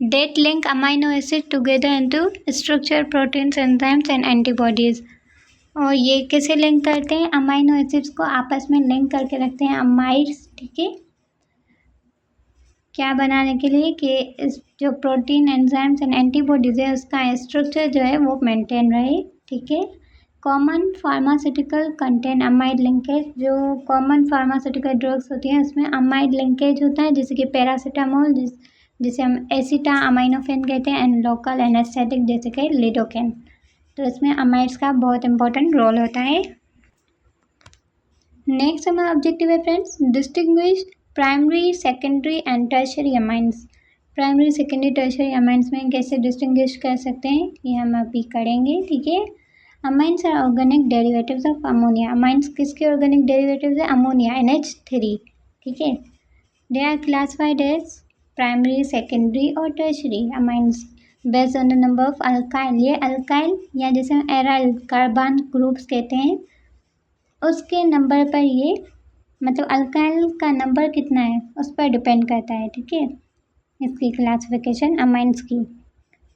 that link amino acid together into structure proteins enzymes and antibodies. और ये कैसे लिंक करते हैं, अमाइनो एसिड्स को आपस में लिंक करके रखते हैं अमाइड्स, ठीक है, क्या बनाने के लिए कि इस जो प्रोटीन एंजाइम्स एंड एंटीबॉडीज है उसका स्ट्रक्चर जो है वो मेंटेन रहे, ठीक है। Common pharmaceutical contain amide linkage, जो कॉमन फार्मास्यूटिकल ड्रग्स होती हैं उसमें अमाइड लिंकेज होता है, जैसे कि पैरासीटामोल जिसे हम एसिटा अमाइनोफेन कहते हैं, एंड लोकल एनेस्थेटिक जैसे कि लिडोकेन। तो इसमें अमाइड्स का बहुत इंपॉर्टेंट रोल होता है। नेक्स्ट हमारा ऑब्जेक्टिव है friends, distinguish primary, secondary and tertiary amines. Primary secondary tertiary amines में कैसे डिस्टिंग्विश कर सकते हैं ये हम अभी करेंगे, ठीक है। Amines are organic derivatives of ammonia. Amines किसके ऑर्गेनिक डेरिवेटिव्स है? अमोनिया, NH3, ठीक है। They are classified as primary, secondary और tertiary amines based on the number of alkyl. ये अल्काइल या जैसे एराइल कार्बन ग्रुप्स कहते हैं, उसके नंबर पर ये, मतलब अल्काइल का नंबर कितना है उस पर डिपेंड करता है, ठीक है, इसकी क्लासिफिकेशन अमाइंस की।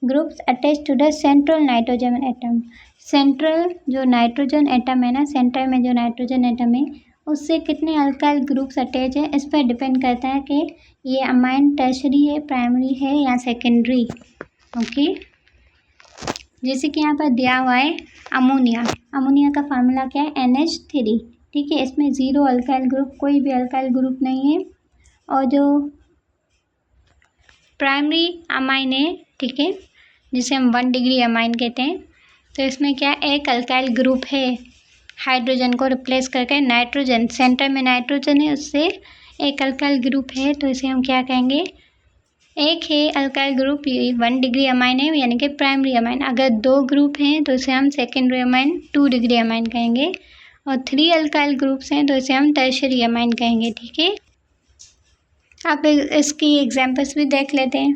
Groups attach to the central nitrogen atom. Central जो नाइट्रोजन एटम है ना, सेंटर में जो नाइट्रोजन एटम है उससे कितने अल्काइल ग्रुप्स अटैच है, इस पर डिपेंड करता है कि ये अमाइन टर्शरी है, प्राइमरी है या सेकेंडरी, ओके। जैसे कि यहाँ पर दिया हुआ है अमोनिया। अमोनिया का फार्मूला क्या है? NH3, ठीक है। इसमें 0 अल्काइल ग्रुप, कोई भी अल्काइल ग्रुप नहीं है। और जो प्राइमरी अमाइन है, ठीक है, जिसे हम 1 डिग्री अमाइन कहते हैं, तो इसमें क्या एक अल्काइल ग्रुप है, हाइड्रोजन को रिप्लेस करके नाइट्रोजन, सेंटर में नाइट्रोजन है उससे एक अल्काइल ग्रुप है, तो इसे हम क्या कहेंगे? एक है अल्काइल ग्रुप 1 डिग्री अमाइन है, यानी कि प्राइमरी अमाइन। अगर 2 ग्रुप हैं तो इसे हम सेकेंडरी अमाइन 2 डिग्री अमाइन कहेंगे, और 3 अल्काइल ग्रुप्स हैं तो इसे हम टर्शियरी अमाइन कहेंगे, ठीक है। आप इसकी एग्जांपल्स भी देख लेते हैं।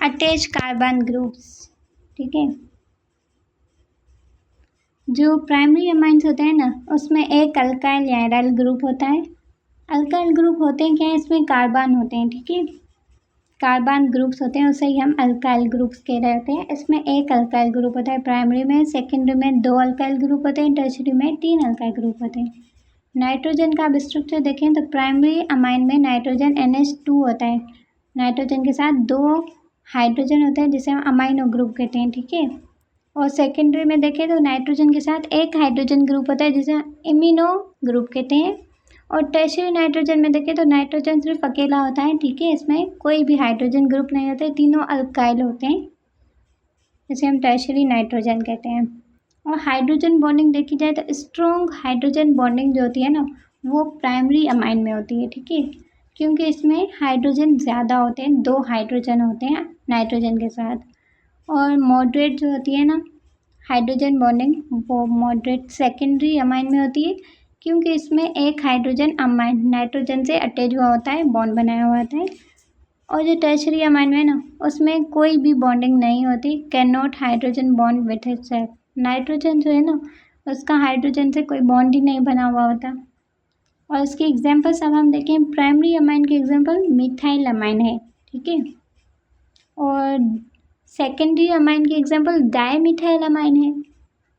अटैच कार्बन ग्रुप्स, ठीक है। जो प्राइमरी अमाइंस होते हैं ना, उसमें एक अल्काइल या एराइल ग्रुप होता है। अल्काइल ग्रुप होते हैं क्या है? इसमें कार्बन होते हैं, ठीक है, कार्बन ग्रुप्स होते हैं, उसे ही हम अल्काइल ग्रुप्स कह रहे होते हैं। इसमें एक अल्काइल ग्रुप होता है प्राइमरी में, सेकेंडरी में 2 अल्काइल ग्रुप होते हैं, टर्शियरी में 3 अल्काइल ग्रुप होते हैं। नाइट्रोजन का आप स्ट्रक्चर देखें तो प्राइमरी अमाइन में नाइट्रोजन NH2 होता है, नाइट्रोजन के साथ 2 हाइड्रोजन होता है जिसे हम अमाइनो ग्रुप कहते हैं, ठीक है। और सेकेंडरी में देखें तो नाइट्रोजन के साथ एक हाइड्रोजन ग्रुप होता है जिसे इमिनो ग्रुप कहते हैं। और टर्शियरी नाइट्रोजन में देखें तो नाइट्रोजन सिर्फ अकेला होता है, ठीक है, इसमें कोई भी हाइड्रोजन ग्रुप नहीं होते, तीनों अल्काइल होते हैं, जिसे हम टर्शियरी नाइट्रोजन कहते हैं। और हाइड्रोजन बॉन्डिंग देखी जाए तो स्ट्रॉन्ग हाइड्रोजन बॉन्डिंग जो होती है ना, वो प्राइमरी अमाइन में होती है, ठीक है, क्योंकि इसमें हाइड्रोजन ज़्यादा होते हैं, 2 हाइड्रोजन होते हैं नाइट्रोजन के साथ। और मॉडरेट जो होती है ना हाइड्रोजन बॉन्डिंग, वो मॉडरेट सेकेंडरी अमाइन में होती है, क्योंकि इसमें एक हाइड्रोजन अमाइन नाइट्रोजन से अटैच हुआ होता है, बॉन्ड बनाया हुआ होता है। और जो टर्शियरी अमाइन में ना, उसमें कोई भी बॉन्डिंग नहीं होती, can not hydrogen bond with itself. Nitrogen जो है ना, उसका हाइड्रोजन से कोई बॉन्ड ही नहीं बना हुआ होता। और इसके एग्जांपल्स अब हम देखें, प्राइमरी अमाइन के एग्जांपल मिथाइल अमाइन है, ठीक है। और सेकेंडरी अमाइन के एग्जांपल डायमिथाइल अमाइन है,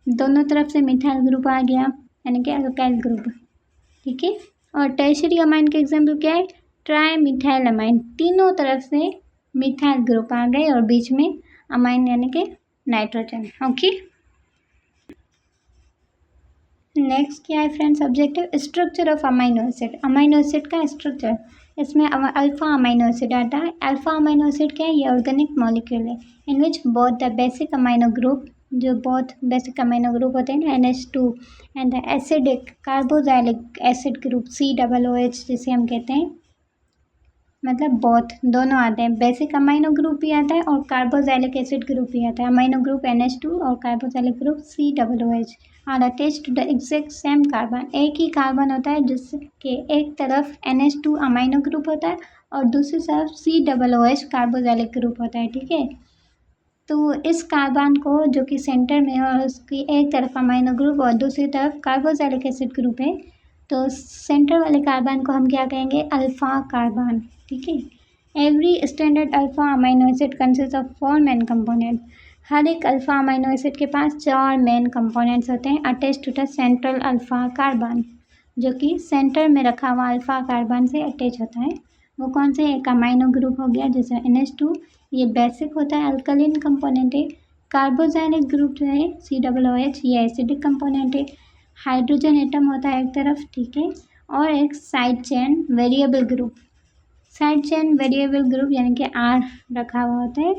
दोनों तरफ से मिथाइल ग्रुप आ गया, यानी कि अल्काइल ग्रुप, ठीक है। और टर्शियरी अमाइन के एग्जांपल क्या है? ट्राई मिथाइल अमाइन, तीनों तरफ से मिथाइल ग्रुप आ गए और बीच में अमाइन यानी कि नाइट्रोजन, ओके। नेक्स्ट क्या है friends? Objective structure of amino acid. Amino acid का स्ट्रक्चर, इसमें अल्फा अमाइनो एसिड आता है। अल्फा अमाइनो एसिड क्या है? ये ऑर्गेनिक मॉलिक्यूल है in which both the basic amino group, जो बहुत बेसिक अमाइनो ग्रुप होते हैं ना, NH2, and the acidic carboxylic acid group COOH जिसे हम कहते हैं, मतलब बहुत दोनों आते हैं, बेसिक अमाइनो ग्रुप भी आता है और कार्बोजाइलिक एसिड ग्रुप भी आता है। अमाइनो ग्रुप NH2 और carboxylic group COOH are attached to the exact same carbon. एक ही कार्बन होता है जिसके एक तरफ NH2 अमाइनो ग्रुप होता है और दूसरी तरफ COOH कार्बोजाइलिक ग्रुप होता है, ठीक है। तो इस कार्बन को जो कि सेंटर में है और उसकी एक तरफ अमाइनो ग्रुप और दूसरी तरफ कार्बोजाइलिक एसिड ग्रुप है, तो सेंटर वाले कार्बन को हम क्या कहेंगे? अल्फा कार्बन, ठीक है। Every standard alpha amino acid consist of 4 main component. हर एक अल्फा अमाइनो एसिड के पास 4 मेन कंपोनेंट्स होते हैं attach to the central alpha carbon, जो कि सेंटर में रखा हुआ अल्फा कार्बन से अटैच होता है। वो कौन से? एक अमाइनो ग्रुप हो गया जैसे NH2, ये बेसिक होता है, अल्कलीन कंपोनेंट है। कार्बोजाइलिक ग्रुप जो है COOH, ये एसिडिक कंपोनेंट है, हाइड्रोजन एटम होता है एक तरफ, ठीक है। और एक side chain variable group, side chain variable group यानी कि R रखा हुआ होता है,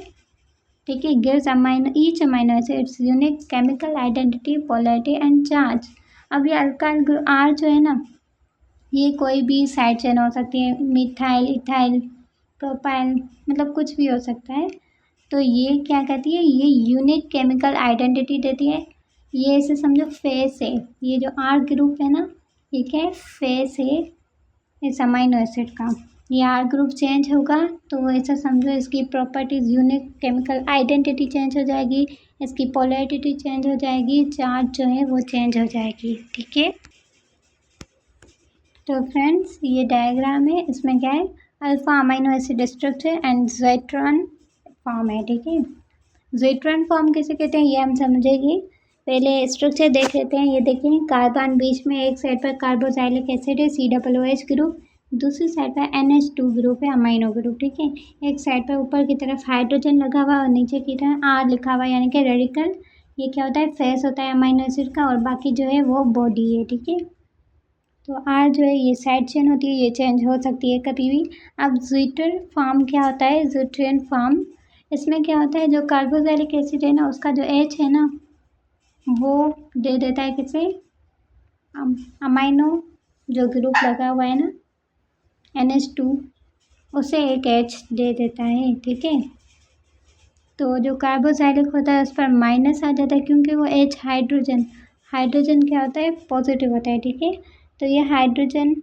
ठीक है। Gives amino each amino acid it's unique chemical identity, polarity and charge. अब ये अल्काइल ग्रुप R जो है ना, ये कोई भी साइड चेन हो सकती है, मिथाइल, इथाइल, प्रोपाइल, मतलब कुछ भी हो सकता है। तो ये क्या कहती है, ये यूनिक केमिकल आइडेंटिटी देती है। ये इसे समझो फेस है, ये जो R ग्रुप है ना, ये क्या है, फेस है इस अमाइनो एसिड का। ये R ग्रुप चेंज होगा तो ऐसा समझो इसकी properties, unique chemical identity change हो जाएगी, इसकी पोलैरिटी चेंज हो जाएगी, चार्ज जो है वो चेंज हो जाएगी। ठीक है, तो फ्रेंड्स ये डायग्राम है, इसमें क्या है, alpha amino acid structure and zwitterion form है। ठीक है, ज़्विटरॉन फॉर्म किसे कहते हैं ये हम समझेंगे। पहले स्ट्रक्चर देख लेते हैं। ये देखिए, कार्बन बीच में, एक साइड पर कार्बोक्सिलिक एसिड है COOH ग्रुप, दूसरी साइड पर NH2 ग्रुप है, अमाइनो ग्रुप। ठीक है, एक साइड पर ऊपर की तरफ हाइड्रोजन लगा हुआ और नीचे की तरफ R लिखा हुआ, यानी कि रेडिकल। ये क्या होता है, फेस होता है अमाइनो एसिड का, और बाकी जो है वो बॉडी है। ठीक है, तो R जो है ये साइड चेन होती है, ये चेंज हो सकती है कभी भी। अब ज़्विटर फॉर्म क्या होता है, ज़्विटरियन फॉर्म, इसमें क्या होता है, जो कार्बोक्सिलिक एसिड है ना, उसका जो H है ना, वो दे देता है किसे, अमाइनो जो ग्रुप लगा हुआ है ना NH2, उसे एक H दे देता है। ठीक है, तो जो कार्बोक्सिलिक होता है उस पर माइनस आ जाता है, क्योंकि वो H हाइड्रोजन, हाइड्रोजन क्या होता है, पॉजिटिव होता है। ठीक है, तो ये हाइड्रोजन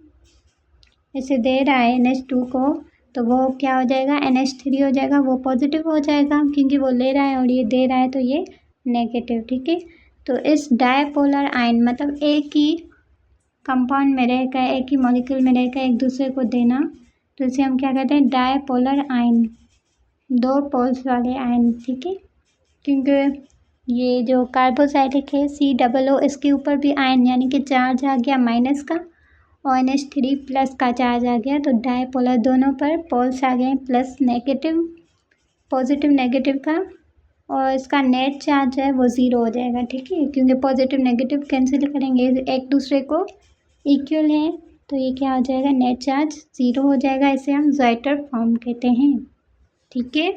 इसे दे रहा है NH2 को, तो वो क्या हो जाएगा, NH3 हो जाएगा, वो पॉजिटिव हो जाएगा क्योंकि वो ले रहा है और ये दे रहा है, तो ये नेगेटिव। ठीक है, तो इस डायपोलर आयन, मतलब एक ही कंपाउंड में रहकर, एक ही मॉलिक्यूल में रहकर एक दूसरे को देना, तो इसे हम क्या कहते हैं, डायपोलर आयन, दो पोल्स वाले आयन। ठीक है, क्योंकि ये जो कार्बोक्सिलिक है COO, इसके ऊपर भी आयन यानी कि चार्ज आ गया माइनस का, और NH3 प्लस का चार्ज आ गया, तो डायपोलर दोनों पर पोल्स आ गए प्लस नेगेटिव, पॉजिटिव नेगेटिव का, और इसका नेट चार्ज है वो ज़ीरो हो जाएगा। ठीक है, क्योंकि पॉजिटिव नेगेटिव कैंसिल करेंगे, एक दूसरे को इक्वल है, तो ये क्या हो जाएगा, नेट चार्ज ज़ीरो हो जाएगा। इसे हम ज़्विटर फॉर्म कहते हैं। ठीक है,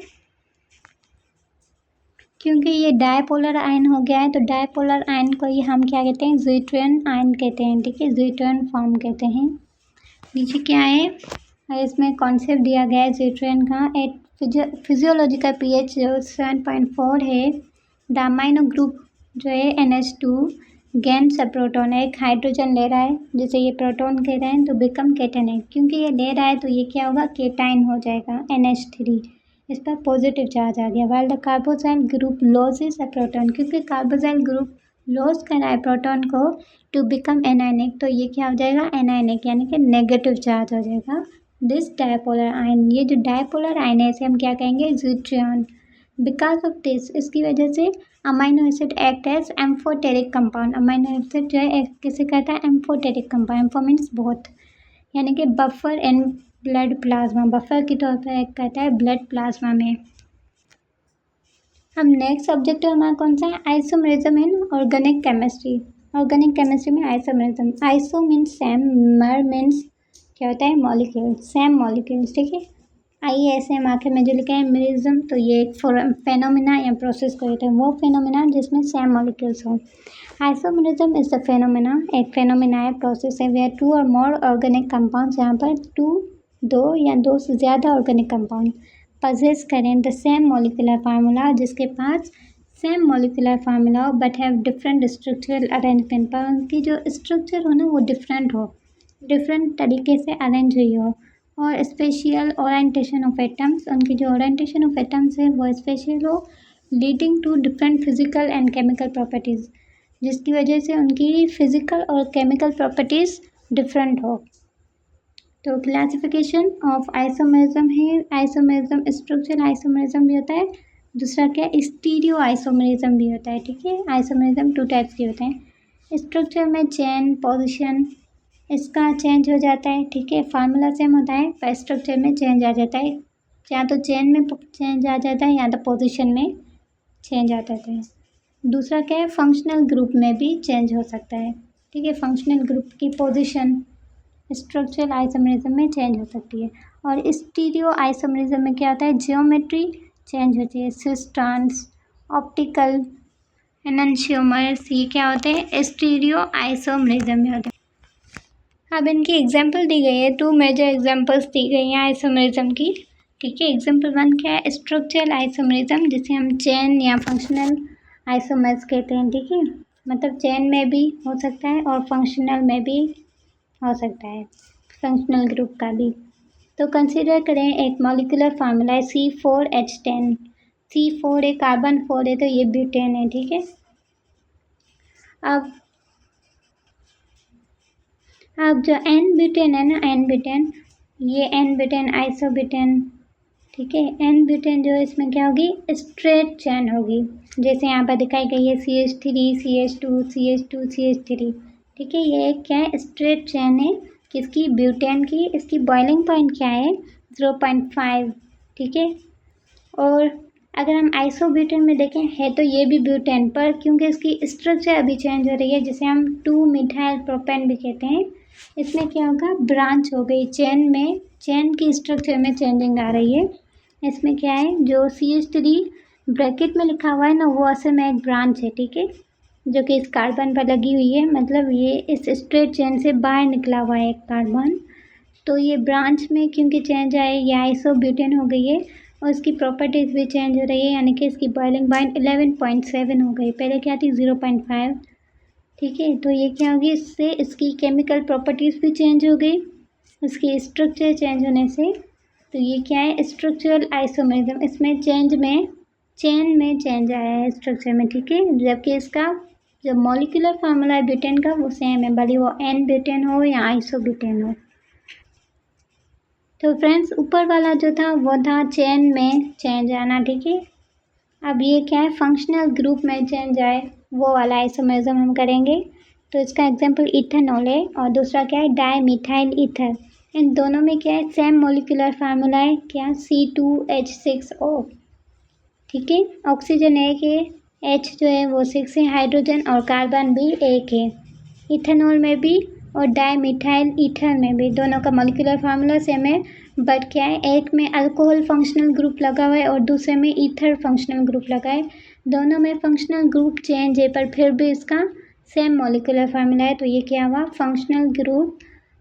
क्योंकि ये डायपोलर आयन हो गया है, तो डायपोलर आयन को ही हम क्या कहते हैं, ज़्विटरियन आयन कहते हैं। ठीक है, ज़्विटरियन फॉर्म कहते हैं। नीचे क्या है, इसमें कॉन्सेप्ट दिया गया है ज़्विटरियन का। एट फिजियोलॉजिकल pH जो 7.4 है, द अमाइनो ग्रुप जो है NH2 गेन्स अ प्रोटॉन है, एक हाइड्रोजन ले रहा है, जैसे ये प्रोटॉन कह रहे हैं, तो बिकम केटन है, क्योंकि ये ले रहा है तो ये क्या होगा, केटाइन हो जाएगा NH3, इस पर पॉजिटिव चार्ज आ गया। While the carboxyl group losses a proton, क्योंकि कार्बोक्सिल ग्रुप लॉस कर रहा है प्रोटॉन को टू बिकम एनायनिक, तो ये क्या हो जाएगा, एनायनिक, यानी कि नेगेटिव चार्ज हो जाएगा। दिस डायपोलर आयन, ये जो डायपोलर आयन है इसे हम क्या कहेंगे, ज़्विटरियन। बिकॉज ऑफ दिस, इसकी वजह से amino acid act as amphoteric compound, amino acid जो है किसे कहता है, एम्फोटेरिक कंपाउंड, एम्फो मीन्स बहुत, यानी कि buffer and blood plasma, buffer के तौर पर एक्ट करता है ब्लड प्लाज्मा में। अब नेक्स्ट सब्जेक्ट हमारा कौन सा है, isomerism in organic chemistry. Organic chemistry में आइसोमेरिज्म, आइसो मीन्स सेम, मर मीन्स क्या होता है, मॉलिक्यूल, सेम मॉलिक्यूल्स। ठीक है, ISM आखिर में जो लिखा है मेरिज्म, तो ये एक फेनोमिना या प्रोसेस को कहते हैं, वो फेनोमिना जिसमें सेम मॉलिक्यूल्स हो। आइसोमेरिज्म इज द फेनोमिना, एक फेनोमिना है, प्रोसेस है, वेयर टू और मोर ऑर्गेनिक कंपाउंड्स, यहाँ पर दो या दो से ज़्यादा ऑर्गेनिक कंपाउंड पजेस करें द सेम मॉलिकुलर फार्मूला, जिसके पास सेम मॉलिकुलर फार्मूला हो, but have different structural arrangement, पर उनकी जो स्ट्रक्चर हो ना वो डिफरेंट हो, डिफरेंट तरीके से अरेंज हुई हो, और स्पेशल ओरिएंटेशन ऑफ एटम्स, उनकी जो ओरिएंटेशन ऑफ एटम्स है वो स्पेशल हो, leading to different physical and chemical properties, जिसकी वजह से उनकी फिजिकल और केमिकल प्रॉपर्टीज़ डिफरेंट हो। तो क्लासिफिकेशन ऑफ आइसोमेरिज्म है, आइसोमेरिज्म स्ट्रक्चरल आइसोमेरिज्म भी होता है, दूसरा क्या, स्टीरियो आइसोमेरिज्म भी होता है। ठीक है, आइसोमेरिज्म 2 टाइप्स के होते हैं। स्ट्रक्चर में चेन पोजीशन इसका चेंज हो जाता है। ठीक है, फार्मूला सेम होता है पर स्ट्रक्चर में चेंज आ जाता है, या तो चेन में चेंज आ जाता है या तो पोजीशन में चेंज आ जाता है। दूसरा क्या है, फंक्शनल ग्रुप में भी चेंज हो सकता है। ठीक है, फंक्शनल ग्रुप की पोजीशन स्ट्रक्चरल आइसोमेरिज्म में चेंज हो सकती है। और स्टीरियो आइसोमेरिज्म में क्या होता है, जियोमेट्री चेंज होती है, सिस्टॉन्स, ऑप्टिकल एनंशियोमर्स, ये क्या होते हैं, स्टीरियो आइसोमेरिज्म में होते हैं। अब इनकी एग्जाम्पल दी गई है, 2 मेजर एग्जाम्पल्स दी गई हैं आइसोमेरिज्म की। ठीक है। एग्जाम्पल 1 क्या है, स्ट्रक्चरल आइसोमरिज्म, जिसे हम चेन या फंक्शनल आइसोमर्स कहते हैं। ठीक है, मतलब चेन में भी हो सकता है और फंक्शनल में भी हो सकता है, फंक्शनल ग्रुप का भी। तो कंसीडर करें एक मॉलिक्यूलर फार्मूला है C4H10। C4 है, कार्बन 4 है, तो ये ब्यूटेन है। ठीक है, अब जो एन ब्यूटेन है ना, एन ब्यूटेन, ये एन ब्यूटेन आइसोब्यूटेन। ठीक है, एन ब्यूटेन जो है इसमें क्या होगी, स्ट्रेट चेन होगी, जैसे यहाँ पर दिखाई गई है CH3 CH2 CH2 CH3। ठीक है, ये क्या है, स्ट्रेट चेन है किसकी, ब्यूटेन की। इसकी बॉइलिंग पॉइंट क्या है, 0.5। ठीक है, और अगर हम आइसोब्यूटेन में देखें है तो ये भी ब्यूटेन, पर क्योंकि इसकी स्ट्रक्चर अभी चेंज हो रही है, जिसे हम 2-मिथाइल प्रोपेन भी कहते हैं, इसमें क्या होगा, ब्रांच हो गई चेन में, चेन की स्ट्रक्चर में चेंजिंग आ रही है। इसमें क्या है, जो CH3 ब्रैकेट में लिखा हुआ है ना, वो असल में एक ब्रांच है। ठीक है, जो कि इस कार्बन पर लगी हुई है, मतलब ये इस स्ट्रेट चेन से बाहर निकला हुआ है एक कार्बन। तो ये ब्रांच में क्योंकि चेंज आए, ये आइसोब्यूटेन हो गई है और इसकी प्रॉपर्टीज़ भी चेंज हो रही है, यानी कि इसकी बॉइलिंग पॉइंट 11.7 हो गई, पहले क्या थी 0.5। ठीक है, तो ये क्या होगी, इससे इसकी केमिकल प्रॉपर्टीज़ भी चेंज हो गई, इसकी स्ट्रक्चर चेंज होने से। तो ये क्या है, स्ट्रक्चरल आइसोमरिज्म, इसमें चेंज में चेन में चेंज आया है स्ट्रक्चर में। ठीक है, जबकि इसका जो मॉलिक्यूलर फार्मूला है ब्यूटेन का वो सेम है, भले वो एन ब्यूटेन हो या आइसोब्यूटेन हो। तो फ्रेंड्स, ऊपर वाला जो था वो था चेन में चेंज आना। ठीक है, अब ये क्या है, फंक्शनल ग्रुप में चेंज आए, वो वाला आइसोमरिज्म हम करेंगे। तो इसका एग्जांपल इथेनॉल है और दूसरा क्या है, डाईमिथाइल ईथर। इन दोनों में क्या है, सेम मॉलिक्यूलर फार्मूला है, क्या, C2H6O। ठीक है, ऑक्सीजन एक है, H जो है वो 6 है, हाइड्रोजन और कार्बन भी एक है, इथेनॉल में भी और डाईमिथाइल ईथर में भी। दोनों का मॉलिक्यूलर फार्मूला सेम है, बट क्या है, एक में अल्कोहल फंक्शनल ग्रुप लगा हुआ है और दूसरे में ईथर फंक्शनल ग्रुप लगा है। दोनों में फंक्शनल ग्रुप चेंज है, पर फिर भी इसका सेम मॉलिक्यूलर फार्मूला है, तो ये क्या हुआ, फंक्शनल ग्रुप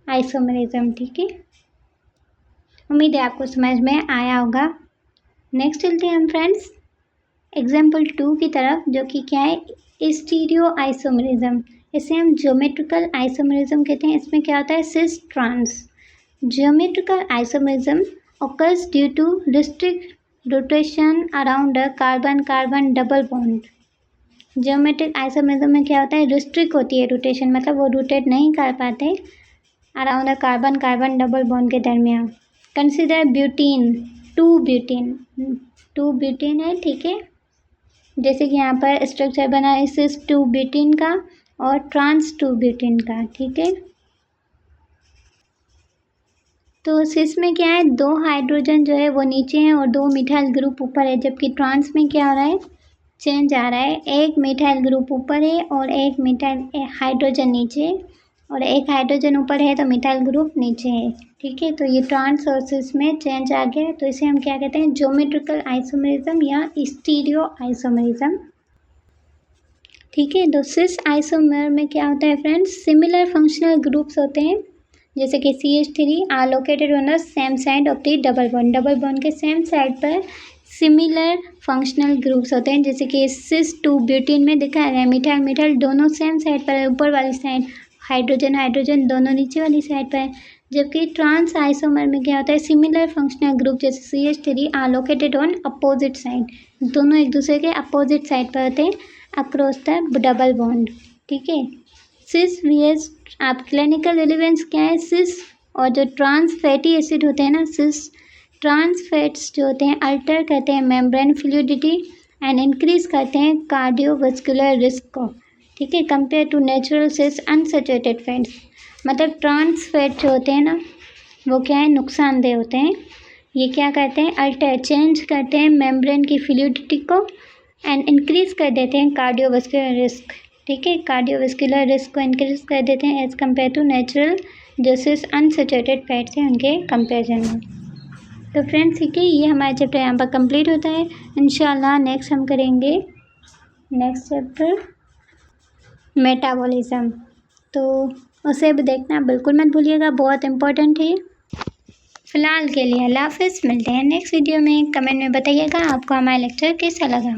आइसोमरिज्म। ठीक है, उम्मीद है आपको समझ में आया होगा। नेक्स्ट चलते हैं हम फ्रेंड्स एग्जाम्पल 2 की तरफ, जो कि क्या है, स्टीरियो आइसोमरिज्म। इसे हम ज्योमेट्रिकल आइसोमरिज्म कहते हैं। इसमें क्या होता है, cis trans. Geometrical isomerism occurs due to restrict rotation around a carbon carbon double bond. Geometric isomerism में क्या होता है, रिस्ट्रिक्ट होती है रोटेशन, मतलब वो रोटेट नहीं कर पाते around the carbon-carbon double bond के दरमियान। कंसिडर ब्यूटीन, 2 ब्यूटीन है। ठीक है, जैसे कि यहाँ पर स्ट्रक्चर बना है सिस 2 ब्यूटीन का और ट्रांस 2 ब्यूटीन का। ठीक है, तो सिस में क्या है, 2 हाइड्रोजन जो है वो नीचे हैं और 2 मिथाइल ग्रुप ऊपर है, जबकि ट्रांस में क्या हो रहा है, चेंज आ रहा है, 1 मिथाइल ग्रुप ऊपर है और 1 मिथाइल हाइड्रोजन नीचे है, और 1 हाइड्रोजन ऊपर है तो मिथाइल ग्रुप नीचे है। ठीक है, तो ये ट्रांस और सिस में चेंज आ गया, तो इसे हम क्या कहते हैं, ज्योमेट्रिकल आइसोमरिज्म या स्टीरियो आइसोमरिज्म। ठीक है, तो सिस आइसोमर में क्या होता है फ्रेंड्स, सिमिलर फंक्शनल ग्रुप्स होते हैं, जैसे कि CH3 are located on the same side of the double bond. Double bond के सेम साइड पर सिमिलर फंक्शनल ग्रुप्स होते हैं, जैसे कि सिस 2 ब्यूटीन में दिखाया गया है, मिथाइल मिथाइल दोनों सेम साइड पर है, ऊपर वाली साइड, हाइड्रोजन हाइड्रोजन दोनों नीचे वाली साइड पर है। जबकि ट्रांस आइसोमर में क्या होता है, सिमिलर फंक्शनल ग्रुप जैसे CH3 are located on opposite side, दोनों एक दूसरे के अपोजिट साइड पर होते हैं अक्रॉस द डबल बॉन्ड। ठीक है, सिस वीएस, आप क्लिनिकल रिलेवेंस क्या है, सिस और जो ट्रांस फैटी एसिड होते हैं ना, सिस ट्रांस फैट्स जो होते हैं अल्टर करते हैं मेम्ब्रेन फ्लूइडिटी एंड इंक्रीज करते हैं कार्डियोवास्कुलर रिस्क को। ठीक है, compare to natural cis unsaturated fats, मतलब ट्रांस फैट जो होते हैं ना वो क्या है, नुकसानदेह होते हैं। ये क्या करते हैं, अल्टर चेंज करते हैं मेम्ब्रेन की फ्लूइडिटी को एंड इंक्रीज कर देते हैं कार्डियोवास्कुलर रिस्क। ठीक है, कार्डियोवास्कुलर रिस्क को इंक्रीज कर देते हैं एज कम्पेयर टू नेचुरल जो सिस अनसैचुरेटेड फैट्स हैं उनके कंपेरिजन में। तो फ्रेंड्स ठीक है, ये हमारा चैप्टर यहाँ पर कंप्लीट होता है। इंशाल्लाह नेक्स्ट हम करेंगे नेक्स्ट चैप्टर मेटाबॉलिज्म, तो उसे भी देखना बिल्कुल मत भूलिएगा, बहुत इम्पोर्टेंट है। फ़िलहाल के लिए अल्लाह हाफ़िज़। मिलते हैं नेक्स्ट वीडियो में। कमेंट में बताइएगा आपको हमारा लेक्चर कैसा लगा।